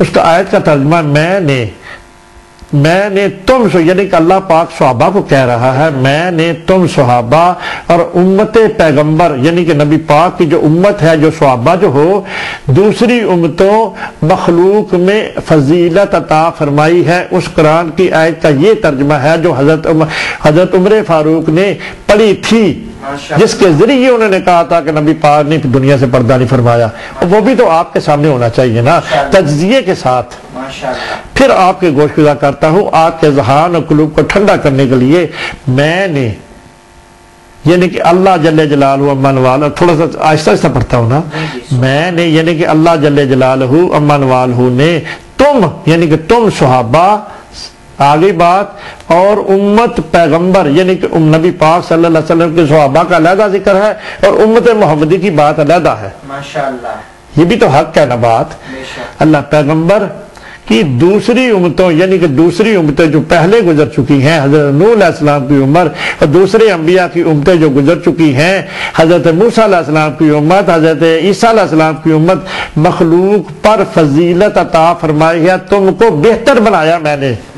اس کا آیت کا ترجمہ، میں نے تم سے، یعنی کہ اللہ پاک صحابہ کو کہہ رہا ہے، میں نے تم صحابہ اور امت پیغمبر، یعنی کہ نبی پاک کی جو امت ہے، جو صحابہ جو ہو، دوسری امتوں مخلوق میں فضیلت عطا فرمائی ہے۔ اس قرآن کی آیت کا یہ ترجمہ ہے جو حضرت عمر فاروق نے پڑھی تھی، جس کے ذریعے انہوں نے کہا تھا کہ نبی پاک نے دنیا سے پردہ نہیں فرمایا، اور وہ بھی تو آپ کے سامنے ہونا چاہیے نا، تجزیے کے ساتھ۔ ماشاءاللہ پھر آپ کے گوش گزار کرتا ہوں، آپ کے ذہان اور قلوب کو ٹھنڈا کرنے کے لیے، میں نے، یعنی کہ اللہ جل جلالہ امن والہ، تھوڑا سا آہستہ آہستہ پڑھتا ہوں نا، میں نے، یعنی کہ اللہ جل جلالہ امن والہ نے، تم، یعنی کہ تم صحابہ، آگے بات، اور امت پیغمبر، یعنی کہ نبی پاک صلی اللہ علیہ وسلم کے صحابہ کا علیحدہ ذکر ہے اور امت محمدی کی بات علیحدہ ہے، ماشاءاللہ یہ بھی تو حق ہے نا بات۔ بے شک اللہ پیغمبر کی دوسری امتوں، یعنی کہ دوسری امتیں جو پہلے گزر چکی ہیں، حضرت نوح علیہ السلام کی امت اور دوسرے انبیاء کی امتیں جو گزر چکی ہیں، حضرت موسیٰ علیہ السلام کی امت، حضرت عیسیٰ علیہ السلام کی امت، مخلوق پر فضیلت عطا فرمائی ہے، تم کو بہتر بنایا میں نے،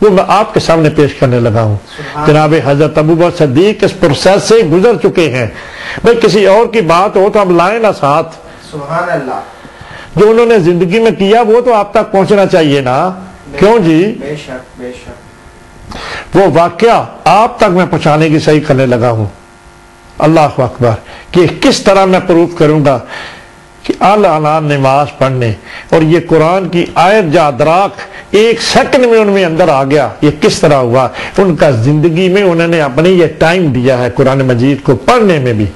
وہ میں آپ کے سامنے پیش کرنے لگا ہوں۔ جناب حضرت ابوبکر صدیق اس پروسیس سے گزر چکے ہیں۔ بھئی کسی اور کی بات ہو تو ہم لائیں نہ ساتھ، سبحان اللہ، جو انہوں نے زندگی میں کیا وہ تو آپ تک پہنچنا چاہیے نا، کیوں جی؟ بے شک بے شک، وہ واقعہ آپ تک میں پہنچانے کی صحیح کرنے لگا ہوں۔ اللہ اکبر، کہ کس طرح میں پروف کروں گا کہ اعلیٰ نماز پڑھنے اور یہ قرآن کی آیت جو ادراک ایک سیکنڈ میں ان میں اندر آ گیا، یہ کس طرح ہوا؟ ان کا زندگی میں انہوں نے اپنے یہ ٹائم دیا ہے، قرآن مجید کو پڑھنے میں بھی،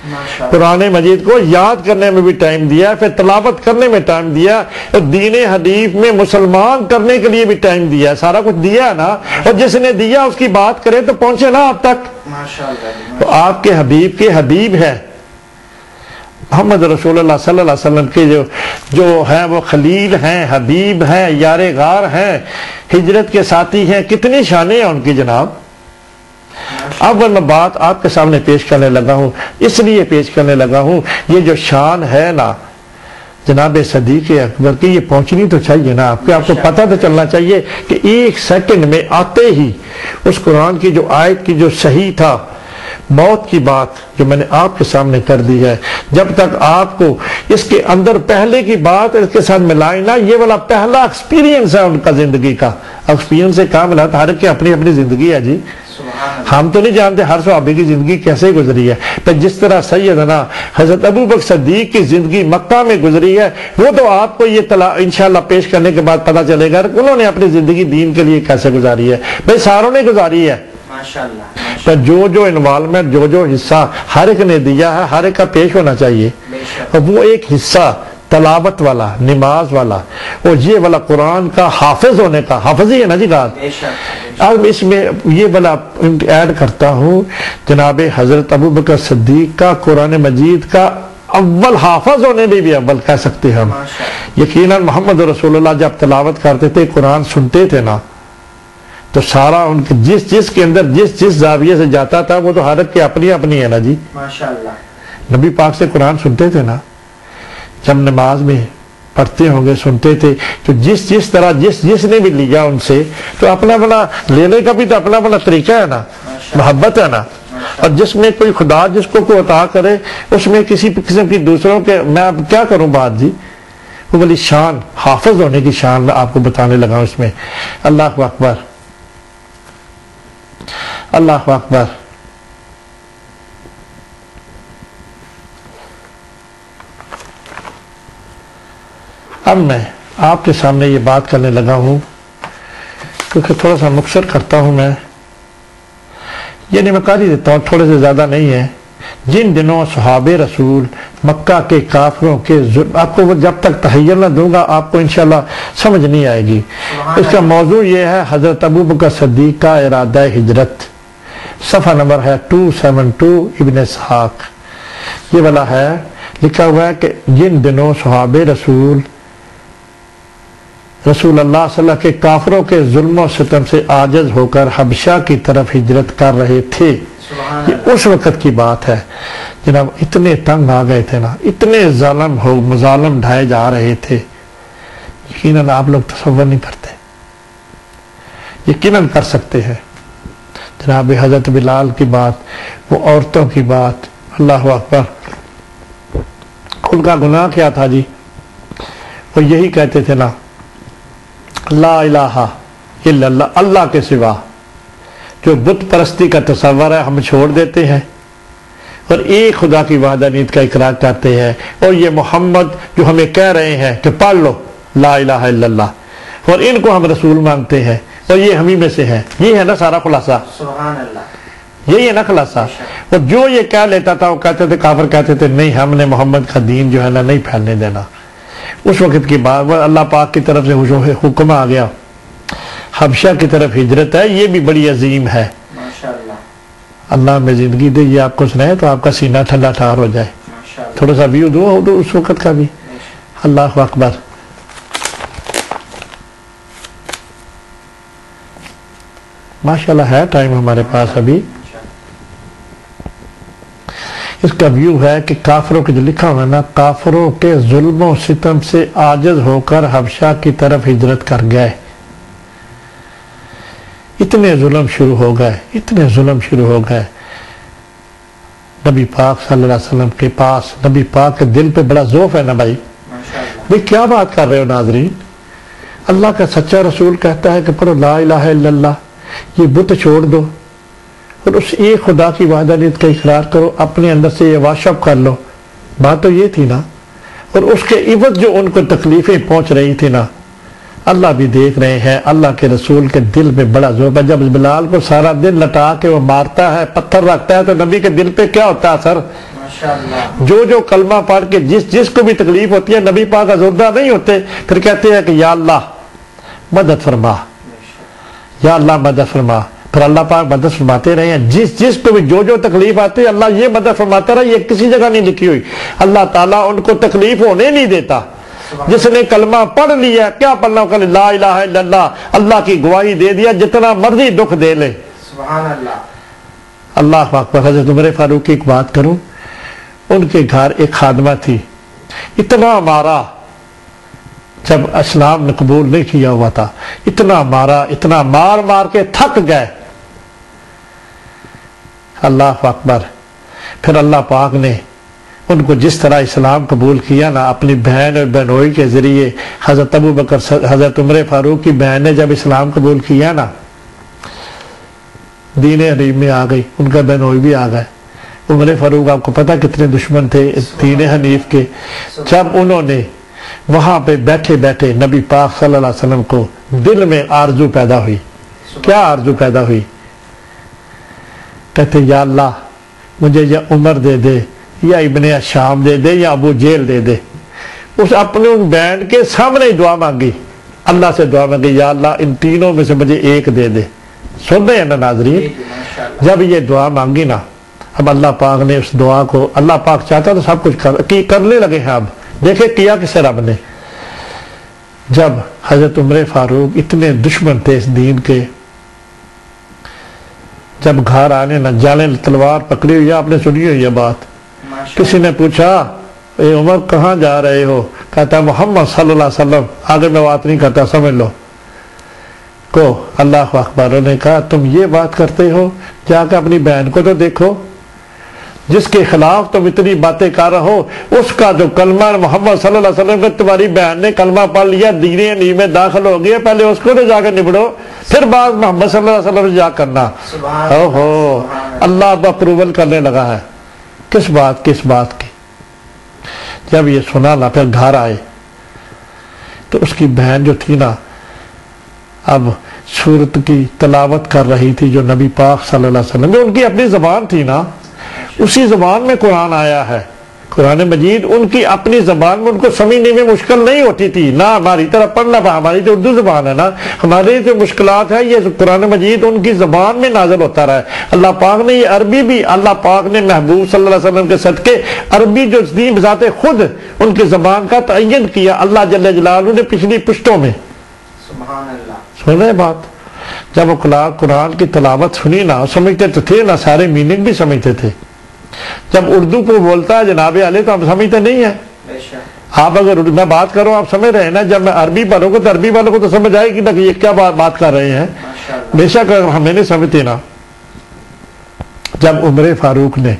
ماشاءاللہ، قرآن مجید کو یاد کرنے میں بھی ٹائم دیا، پھر تلاوت کرنے میں ٹائم دیا، اور دین حنیف میں مسلمان کرنے کے لیے بھی ٹائم دیا، سارا کچھ دیا ہے نا۔ اور جس نے دیا اس کی بات کرے تو پہنچے نا آپ تک۔ ماشاءاللہ، تو آپ کے حبیب ہے محمد رسول اللہ صلی اللہ علیہ وسلم کے جو ہیں وہ خلیل ہیں، حبیب ہیں، یار غار ہیں، ہجرت کے ساتھی ہیں، کتنی شانیں ہیں ان کی جناب۔ اب میں بات آپ کے سامنے پیش کرنے لگا ہوں، اس لیے پیش کرنے لگا ہوں، یہ جو شان ہے نا جناب صدیق اکبر کی، یہ پہنچنی تو چاہیے نا آپ کو پتہ تو چلنا چاہیے کہ ایک سیکنڈ میں آتے ہی اس قرآن کی جو آیت کی جو صحیح تھا، موت کی بات جو میں نے آپ کے سامنے کر دی ہے، جب تک آپ کو اس کے اندر پہلے کی بات اس کے ساتھ ملائیں نا، یہ والا پہلا ایکسپیرینس ہے ان کا زندگی کا۔ ایکسپیرینس سے کہاں ملا؟ ہر کی اپنی اپنی زندگی ہے جی، ہم تو نہیں جانتے ہر صحابی کی زندگی کیسے گزری ہے، پر جس طرح سیدنا حضرت ابوبکر صدیق کی زندگی مکہ میں گزری ہے، وہ تو آپ کو یہ انشاءاللہ پیش کرنے کے بعد پتہ چلے گا کہ انہوں نے اپنی زندگی دین کے لیے کیسے گزاری ہے۔ بھئی ساروں نے گزاری ہے، ماشاءاللہ، پر جو انوالومنٹ جو حصہ ہر ایک نے دیا ہے، ہر ایک کا پیش ہونا چاہیے۔ بے شک، اور وہ ایک حصہ تلاوت والا، نماز والا، اور یہ والا قرآن کا حافظ ہونے کا، حافظ ہی ہے نا جی بات۔ بے شک، اب اس میں یہ والا ایڈ کرتا ہوں، جناب حضرت ابوبکر صدیق کا قرآن مجید کا اول حافظ ہونے میں بھی اول کہہ سکتے ہیں ہم۔ ماشاءاللہ، یقیناً محمد رسول اللہ جب تلاوت کرتے تھے، قرآن سنتے تھے نا، تو سارا ان کے جس کے اندر جس زاویے سے جاتا تھا وہ تو ہر ایک کی اپنی اپنی ہے نا جی۔ ماشاءاللہ، نبی پاک سے قرآن سنتے تھے نا، جب نماز میں پڑھتے ہوں گے سنتے تھے، تو جس طرح جس نے بھی لیا ان سے، تو اپنا لینے کا بھی تو اپنا طریقہ ہے نا، محبت ہے نا۔ اور جس میں کوئی خدا جس کو کوئی عطا کرے، اس میں کسی قسم کی دوسروں کے، میں اب کیا کروں بات جی، وہ بڑی شان، حافظ ہونے کی شان میں آپ کو بتانے لگا ہوں اس میں۔ اللہ اکبر، اللہ اکبر۔ اب میں آپ کے سامنے یہ بات کرنے لگا ہوں، کیونکہ تھوڑا سا مختصر کرتا ہوں میں، یعنی میں کر ہی دیتا ہوں، تھوڑے سے زیادہ نہیں ہے۔ جن دنوں صحابہ رسول مکہ کے کافروں کے آپ کو جب تک تحیر نہ دوں گا آپ کو انشاءاللہ سمجھ نہیں آئے گی۔ اس کا موضوع یہ ہے حضرت ابوبکر صدیق کا ارادہ ہجرت، صفحہ نمبر ہے 272 ابن اسحاق، یہ والا ہے، لکھا ہوا ہے کہ جن دنوں صحابہ رسول اللہ صلی اللہ علیہ وسلم کے کافروں کے ظلم و ستم سے عاجز ہو کر حبشہ کی طرف ہجرت کر رہے تھے، یہ اس وقت کی بات ہے جناب۔ اتنے تنگ آ گئے تھے نا، اتنے مظالم ڈھائے جا رہے تھے، یقیناً آپ لوگ تصور نہیں کرتے، یقیناً کر سکتے ہیں۔ جناب حضرت بلال کی بات، وہ عورتوں کی بات، اللہ اکبر، ان کا گناہ کیا تھا جی؟ وہ یہی کہتے تھے نا، لا الہ الا اللہ، اللہ کے سوا جو بت پرستی کا تصور ہے ہم چھوڑ دیتے ہیں، اور ایک خدا کی وحدانیت کا اقرار کرتے ہیں، اور یہ محمد جو ہمیں کہہ رہے ہیں کہ پڑھ لو لا الہ الا اللہ، اور ان کو ہم رسول مانتے ہیں، اور یہ ہمیں میں سے ہے۔ یہ ہے نا سارا خلاصہ، سبحان اللہ، یہی ہے نا خلاصہ۔ اور جو یہ کہہ لیتا تھا وہ کہتے تھے، کافر کہتے تھے نہیں ہم نے محمد کا دین جو ہے نا نہیں پھیلنے دینا۔ اس وقت کی بات، اللہ پاک کی طرف سے حکم آ گیا، حبشہ کی طرف ہجرت ہے، یہ بھی بڑی عظیم ہے۔ ماشاءاللہ، اللہ میں زندگی دے، یہ آپ کو سنائے تو آپ کا سینہ ٹھنڈا ٹھار ہو جائے، ماشاءاللہ، تھوڑا سا ویو دو تو اس وقت کا بھی۔ اللہ اکبر۔ ماشاءاللہ ہے ٹائم ہمارے پاس ابھی۔ اس کا ویو ہے کہ کافروں کے جو لکھا ہوا ہے نا، کافروں کے ظلم و ستم سے عاجز ہو کر حبشہ کی طرف ہجرت کر گئے۔ اتنے ظلم شروع ہو گئے، اتنے ظلم شروع ہو گئے نبی پاک صلی اللہ علیہ وسلم کے پاس۔ نبی پاک کے دل پہ بڑا ذوف ہے نا بھائی، بھائی کیا بات کر رہے ہو ناظرین؟ اللہ کا سچا رسول کہتا ہے کہ پڑھو لا الہ الا اللہ، یہ بت چھوڑ دو اور اس ایک خدا کی وحدانیت کا اقرار کرو، اپنے اندر سے یہ واشب کر لو۔ بات تو یہ تھی نا، اور اس کے عوض جو ان کو تکلیفیں پہنچ رہی تھی نا، اللہ بھی دیکھ رہے ہیں۔ اللہ کے رسول کے دل میں بڑا ذوف ہے۔ جب بلال کو سارا دن لٹا کے وہ مارتا ہے، پتھر رکھتا ہے، تو نبی کے دل پہ کیا ہوتا ہے اثر؟ جو کلمہ پڑھ کے جس کو بھی تکلیف ہوتی ہے، نبی پاک آزردہ نہیں ہوتے، پھر کہتے ہیں کہ یا اللہ مدد فرما، یا اللہ مدد فرما۔ پھر اللہ پاک مدد فرماتے رہے ہیں۔ جس کو بھی جو تکلیف آتی ہے، اللہ یہ مدد فرماتا رہا، یہ کسی جگہ نہیں لکھی ہوئی۔ اللہ تعالیٰ ان کو تکلیف ہونے نہیں دیتا۔ جس نے کلمہ پڑھ لیا، کیا پڑھنا کہ لا الہ الا اللہ، اللہ کی گواہی دے دیا، جتنا مرضی دکھ دے لے۔ سبحان اللہ، اللہ اکبر۔ حضرت عمر فاروق کی ایک بات کروں، ان کے گھر ایک خادمہ تھی، اتنا مارا، جب اسلام نے قبول نہیں کیا ہوا تھا، اتنا مارا، اتنا مار کے تھک گئے۔ اللہ اکبر۔ پھر اللہ پاک نے ان کو جس طرح اسلام قبول کیا نا، اپنی بہن اور بہنوئی کے ذریعے، حضرت ابو بکر، حضرت عمر فاروق کی بہن نے جب اسلام قبول کیا نا، دین حنیف میں آ گئی، ان کا بہنوئی بھی آ گئے۔ عمر فاروق آپ کو پتہ کتنے دشمن تھے دین حنیف کے۔ جب انہوں نے وہاں پہ بیٹھے بیٹھے نبی پاک صلی اللہ علیہ وسلم کو دل میں آرزو پیدا ہوئی، کیا آرزو پیدا ہوئی؟ کہتے یا اللہ مجھے یا عمر دے دے، یا ابن شام دے دے، یا ابو جیل دے دے۔ اس اپنے ان بینڈ کے سامنے دعا مانگی، اللہ سے دعا مانگی، یا اللہ ان تینوں میں سے مجھے ایک دے دے۔ سن رہے ہیں نا ناظرین؟ جب یہ دعا مانگی نا، اب اللہ پاک نے اس دعا کو، اللہ پاک چاہتا تو سب کچھ کرنے لگے ہیں۔ اب دیکھیں کیا کسے رب نے۔ جب حضرت عمر فاروق اتنے دشمن تھے اس دین کے، جب گھر آنے نہ جالیں تلوار پکڑی ہوئی، آپ نے سنی ہوئی یہ بات۔ کسی نے پوچھا اے عمر کہاں جا رہے ہو؟ کہتا محمد صلی اللہ علیہ وسلم، آگے میں بات نہیں کرتا، سمجھ لو کو۔ اللہ اکبر۔ نے کہا تم یہ بات کرتے ہو، جا کے اپنی بہن کو تو دیکھو، جس کے خلاف تم اتنی باتیں کر رہے ہو، اس کا جو کلمہ محمد صلی اللہ علیہ وسلم کا تمہاری بہن نے کلمہ پڑھ لیا، دین حنیف میں داخل ہو گیا، پہلے اس کو تو جا کے نبڑو، پھر بعد محمد صلی اللہ علیہ وسلم سے جا کرنا۔ اوہو، اللہ اب اپروول کرنے لگا ہے۔ کس بات کی؟ جب یہ سنا نا، پھر گھر آئے تو اس کی بہن جو تھی نا، اب سورت کی تلاوت کر رہی تھی جو نبی پاک صلی اللہ علیہ وسلم، جو ان کی اپنی زبان تھی نا، اسی زبان میں قرآن آیا ہے، قرآن مجید ان کی اپنی زبان میں، ان کو سمجھنے میں مشکل نہیں ہوتی تھی نہ ہماری طرح پڑھنا، ہماری تو اردو زبان ہے نا، ہماری جو مشکلات ہے، یہ قرآن مجید ان کی زبان میں نازل ہوتا رہا ہے۔ اللہ پاک نے یہ عربی بھی، اللہ پاک نے محبوب صلی اللہ علیہ وسلم کے صدقے عربی جو بذات خود ان کی زبان کا تعین کیا اللہ جل جلالہ نے پچھلی پشتوں میں۔ سبحان اللہ۔ سن رہے بات؟ جب وہ قرآن کی تلاوت سنی نا، سمجھتے تو تھے نا، سارے میننگ بھی سمجھتے تھے۔ جب اردو کو بولتا ہے جناب علی تو ہم سمجھتے نہیں ہیں۔ آپ اگر میں بات کروں آپ سمجھ رہے ہیں نا، جب میں عربی پڑھوں گا تو عربی والوں کو تو سمجھ آئے گی نا کہ یہ کیا بات کر رہے ہیں۔ بے شک ہمیں نہیں سمجھتے نا۔ جب عمر فاروق نے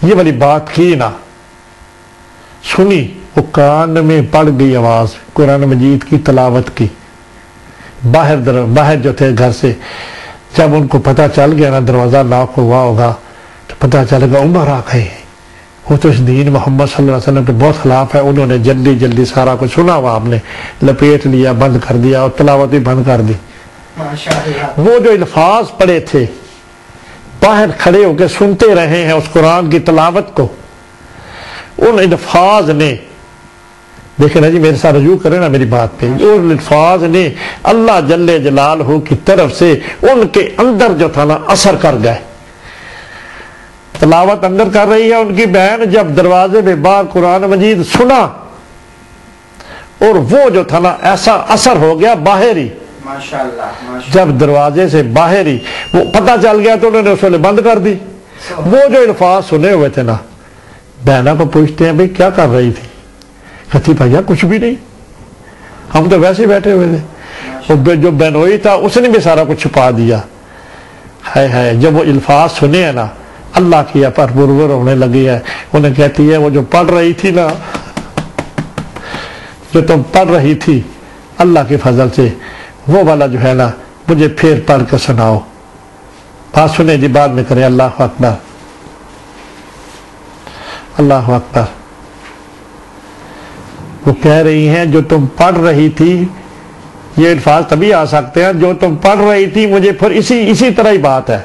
یہ والی بات کی نا، سنی، وہ کان میں پڑ گئی آواز قرآن مجید کی تلاوت کی، باہر جو تھے گھر سے، جب ان کو پتہ چل گیا نا دروازہ لاک ہوا ہوگا، تو پتہ چلے گا عمر آ گئے ہیں، وہ تو اس دین محمد صلی اللہ علیہ وسلم کے بہت خلاف ہے۔ انہوں نے جلدی سارا کچھ سنا ہوا، آپ نے لپیٹ لیا، بند کر دیا، اور تلاوت بھی بند کر دی۔ وہ جو الفاظ پڑے تھے، باہر کھڑے ہو کے سنتے رہے ہیں اس قرآن کی تلاوت کو، ان الفاظ نے، دیکھیں نا جی، میرے ساتھ رجوع کریں نا میری بات پہ، ان الفاظ نے اللہ جل جلالہ کی طرف سے ان کے اندر جو تھا نا اثر کر گئے۔ تلاوت اندر کر رہی ہے ان کی بہن، جب دروازے میں باہر قرآن مجید سنا، اور وہ جو تھا نا ایسا اثر ہو گیا باہر ہی، جب دروازے سے باہر ہی وہ پتہ چل گیا تو انہوں نے اس وقت بند کر دی۔ وہ جو الفاظ سنے ہوئے تھے نا، بہنہ کو پوچھتے ہیں بھئی کیا کر رہی تھی؟ کہتی بھائیا کچھ بھی نہیں، ہم تو ویسے ہی بیٹھے ہوئے تھے۔ وہ جو بینوئی تھا اس نے بھی سارا کچھ چھپا دیا ہے جب وہ الفاظ سنے ہیں نا اللہ کی پر بربر ہونے لگی ہے انہیں کہتی ہے وہ جو پڑھ رہی تھی نا جو تم پڑھ رہی تھی اللہ کے فضل سے وہ والا جو ہے نا مجھے پھر پڑھ کے سناؤ بات سنے جی بعد میں کرے اللہ اکبر اللہ اکبر وہ کہہ رہی ہیں جو تم پڑھ رہی تھی یہ الفاظ تبھی آ سکتے ہیں جو تم پڑھ رہی تھی مجھے پھر اسی طرح ہی بات ہے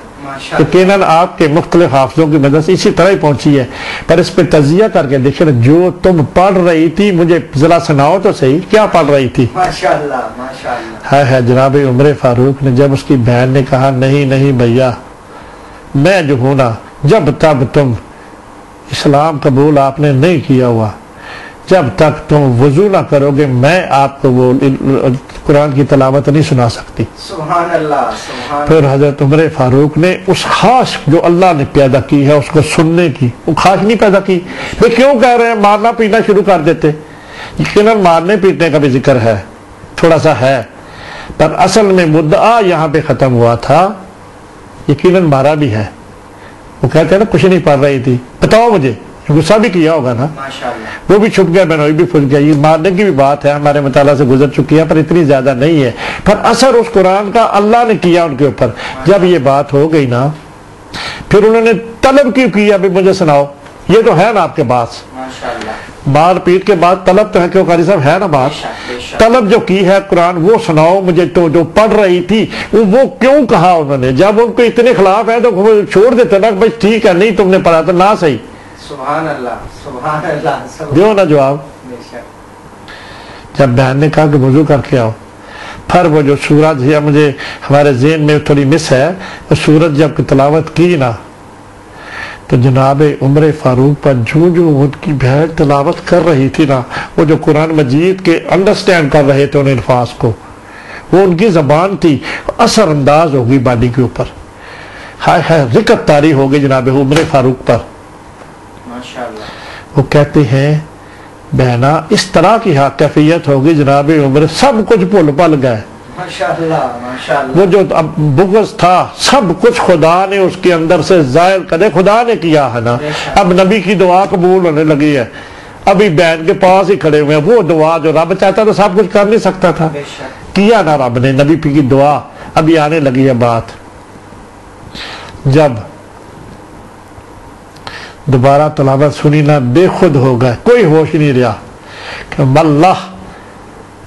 یقیناً آپ کے مختلف حافظوں کی مدد سے اسی طرح ہی پہنچی ہے پر اس پہ تجزیہ کر کے دیکھیں جو تم پڑھ رہی تھی مجھے ذرا سناؤ تو صحیح کیا پڑھ رہی تھی ہے جناب عمر فاروق نے جب اس کی بہن نے کہا نہیں بھیا میں جو ہوں نا جب تک تم اسلام قبول آپ نے نہیں کیا ہوا جب تک تم وضو نہ کرو گے میں آپ کو وہ قرآن کی تلاوت نہیں سنا سکتی سبحان اللہ پھر حضرت عمر فاروق نے اس خواہش جو اللہ نے پیدا کی ہے اس کو سننے کی وہ خواہش نہیں پیدا کی وہ کیوں کہہ رہے ہیں مارنا پیٹنا شروع کر دیتے یقیناً مارنے پیٹنے کا بھی ذکر ہے تھوڑا سا ہے پر اصل میں مدعا یہاں پہ ختم ہوا تھا یقیناً مارا بھی ہے وہ کہتے ہیں نا کچھ نہیں پڑھ رہی تھی بتاؤ مجھے غصہ بھی کیا ہوگا نا وہ بھی چھپ گیا بینوئی بھی پھنس گیا یہ مارنے کی بھی بات ہے ہمارے مطالعہ سے گزر چکی ہے پر اتنی زیادہ نہیں ہے پر اثر اس قرآن کا اللہ نے کیا ان کے اوپر جب یہ بات ہو گئی نا پھر انہوں نے طلب کیوں کیا بھی مجھے سناؤ یہ تو ہے نا آپ کے پاس مار پیٹ کے بعد طلب تو ہے کیوں قاری صاحب ہے نا بات طلب جو کی ہے قرآن وہ سناؤ مجھے تو جو پڑھ رہی تھی وہ کیوں کہا انہوں نے جب ان کو اتنے خلاف ہے تو چھوڑ دیتے نا بھائی ٹھیک ہے نہیں تم نے پڑھا تو نہ صحیح سبحان اللہ دیو نا جواب جب بہن نے کہا کہ وضو کر کے آؤ پھر وہ جو سورج یا مجھے ہمارے ذہن میں تھوڑی مس ہے وہ سورج جب تلاوت کی نا تو جناب عمر فاروق پر جو ان کی بہن تلاوت کر رہی تھی نا وہ جو قرآن مجید کے انڈرسٹینڈ کر رہے تھے ان الفاظ کو وہ ان کی زبان تھی اثر انداز ہوگی باڈی کے اوپر ہائے رکت طاری ہوگی جناب عمر فاروق پر وہ کہتے ہیں بہنا اس طرح کی کیفیت ہوگی جناب عمر سب کچھ بھول پل گئے وہ جو بغض تھا سب کچھ خدا نے اس کے اندر سے ظاہر کرے خدا نے کیا ہے نا اب نبی کی دعا قبول ہونے لگی ہے ابھی بہن کے پاس ہی کھڑے ہوئے ہیں وہ دعا جو رب چاہتا تو سب کچھ کر نہیں سکتا تھا کیا نا رب نے نبی کی دعا ابھی آنے لگی ہے بات جب دوبارہ تلاوت سنی نہ بے خود ہو گئے کوئی ہوش نہیں رہا کہ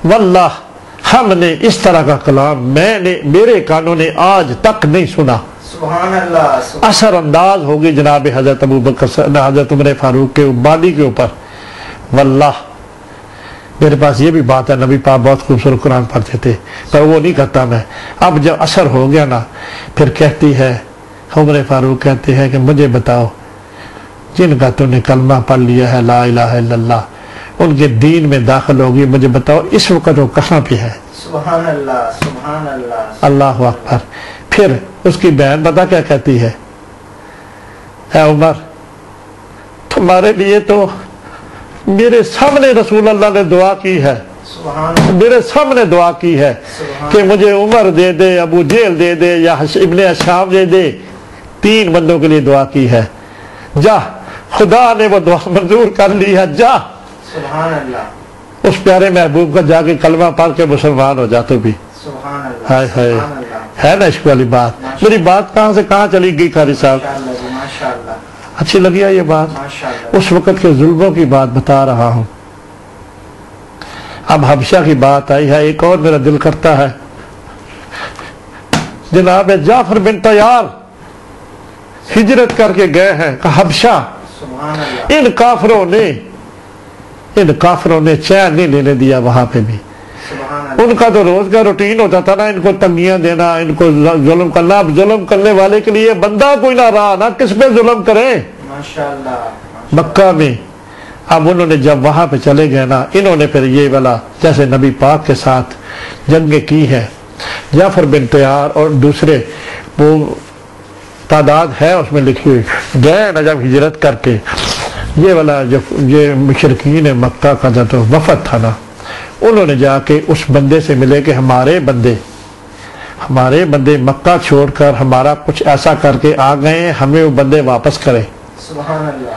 واللہ ہم نے اس طرح کا کلام میرے کانوں نے آج تک نہیں سنا سبحان اللہ اثر انداز ہوگی جناب حضرت حضرت عمر فاروق کے بالی کے اوپر واللہ میرے پاس یہ بھی بات ہے نبی پاک بہت خوبصورت قرآن پڑھتے تھے پر وہ نہیں کرتا میں اب جب اثر ہو گیا نا پھر کہتی ہے عمر فاروق کہتے ہیں کہ مجھے بتاؤ جن کا تو نے کلمہ پڑھ لیا ہے لا الہ الا اللہ ان کے دین میں داخل ہوگی مجھے بتاؤ اس وقت وہ کہاں پہ ہے سبحان اللہ اللہ اکبر پھر اس کی بہن بتا کیا کہتی ہے اے عمر تمہارے لیے تو میرے سامنے رسول اللہ نے دعا کی ہے میرے سامنے دعا کی ہے کہ مجھے عمر دے دے ابو جہل دے دے یا ابن اشام دے دے 3 بندوں کے لیے دعا کی ہے جا خدا نے وہ دعا منظور کر لی ہے جا سبحان اللہ اس پیارے محبوب کا جا کے کلمہ پڑھ کے مسلمان ہو جاتے بھی سبحان اللہ ہائے ہائے ہے نا عشق والی بات میری بات کہاں سے کہاں چلی گئی قاری صاحب اچھی لگی ہے یہ بات اس وقت کے ظلموں کی بات بتا رہا ہوں اب حبشہ کی بات آئی ہے ایک اور میرا دل کرتا ہے جناب جعفر بن طیار ہجرت کر کے گئے ہیں حبشہ ان کافروں نے چین نہیں لینے دیا وہاں پہ بھی ان کا تو روز کا روٹین ہوتا تھا نا ان کو تنگیاں دینا ان کو ظلم کرنا اب ظلم کرنے والے کے لیے بندہ کوئی نہ رہا نا کس پہ ظلم کریں مکہ میں اب انہوں نے جب وہاں پہ چلے گئے نا انہوں نے پھر یہ والا جیسے نبی پاک کے ساتھ جنگیں کی ہے جعفر بن طیار اور دوسرے وہ تعداد ہے اس میں لکھی ہوئی گئے نا جب ہجرت کر کے یہ والا جو یہ مشرکین مکہ کا جو وفد تھا نا انہوں نے جا کے اس بندے سے ملے کہ ہمارے بندے مکہ چھوڑ کر ہمارا کچھ ایسا کر کے آ گئے ہیں، ہمیں وہ بندے واپس کرے، سبحان اللہ،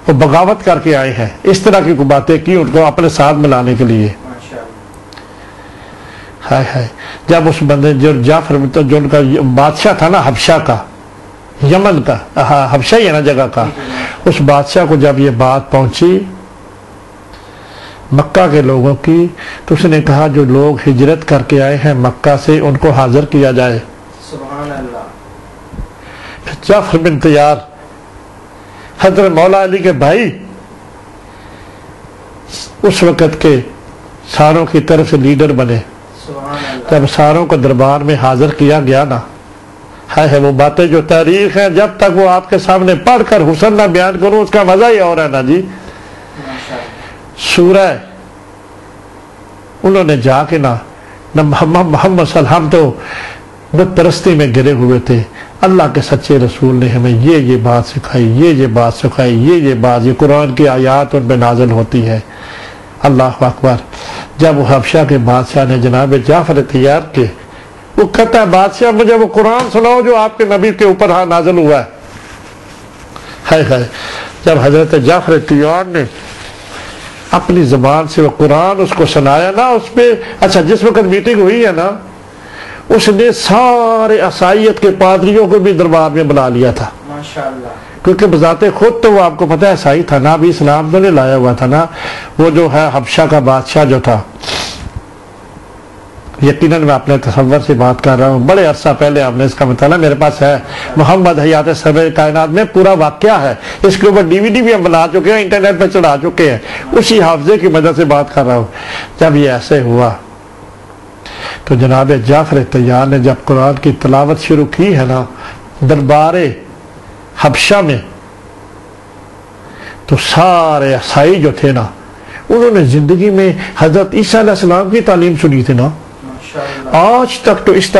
وہ بغاوت کر کے آئے ہیں، اس طرح کی کوئی باتیں کی ان کو اپنے ساتھ ملانے کے لیے۔ ماشاء اللہ، ہائے ہائے، جب اس بندے جو جعفر جو ان کا بادشاہ تھا نا حبشہ کا، یمن کا، حبشہ ہی ہے نا جگہ کا، اس بادشاہ کو جب یہ بات پہنچی مکہ کے لوگوں کی، تو اس نے کہا جو لوگ ہجرت کر کے آئے ہیں مکہ سے ان کو حاضر کیا جائے۔ سبحان اللہ، جعفر بن طیار حضرت مولا علی کے بھائی اس وقت کے ساروں کی طرف سے لیڈر بنے۔ سبحان اللہ، جب ساروں کو دربار میں حاضر کیا گیا نا، ہے وہ باتیں جو تاریخ ہیں، جب تک وہ آپ کے سامنے پڑھ کر حسن نہ بیان کروں اس کا مزہ ہی اور ہے نا جی۔ ماشاء اللہ، سورہ انہوں نے جا کے نا محمد صلی اللہ علیہ وسلم تو بت پرستی میں گرے ہوئے تھے، اللہ کے سچے رسول نے ہمیں یہ بات سکھائی، یہ بات سکھائی، یہ بات، یہ قرآن کی آیات ان پہ نازل ہوتی ہے۔ اللہ اکبر۔ جب وہ حبشہ کے بادشاہ نے جناب جعفر طیار کے، وہ کہتا ہے بادشاہ مجھے وہ قرآن سناؤ جو آپ کے نبی کے اوپر نازل ہوا ہے۔ ہائے ہائے، جب حضرت جعفر طیار نے اپنی زبان سے وہ قرآن اس کو سنایا نا، اس پہ اچھا جس وقت میٹنگ ہوئی ہے نا، اس نے سارے عیسائیت کے پادریوں کو بھی دربار میں بلا لیا تھا، ماشاء اللہ، کیونکہ بذات خود تو وہ آپ کو پتہ ہے عیسائی تھا نا، ابھی اسلام تو نہیں لایا ہوا تھا نا، وہ جو ہے حبشہ کا بادشاہ جو تھا، یقیناً میں اپنے تصور سے بات کر رہا ہوں، بڑے عرصہ پہلے آپ نے اس کا مطالعہ میرے پاس ہے، محمد حیات سرور کائنات میں پورا واقعہ ہے، اس کے اوپر DVD بھی ہم بنا چکے ہیں، انٹرنیٹ پہ چڑھا چکے ہیں، اسی حافظے کی مدد سے بات کر رہا ہوں۔ جب یہ ایسے ہوا تو جناب جعفر طیار نے جب قرآن کی تلاوت شروع کی ہے نا دربار حبشہ میں، تو سارے عیسائی جو تھے نا انہوں نے زندگی میں حضرت عیسیٰ علیہ السلام کی تعلیم سنی تھی نا، ماشاء اللہ، آج تک تو اس طرح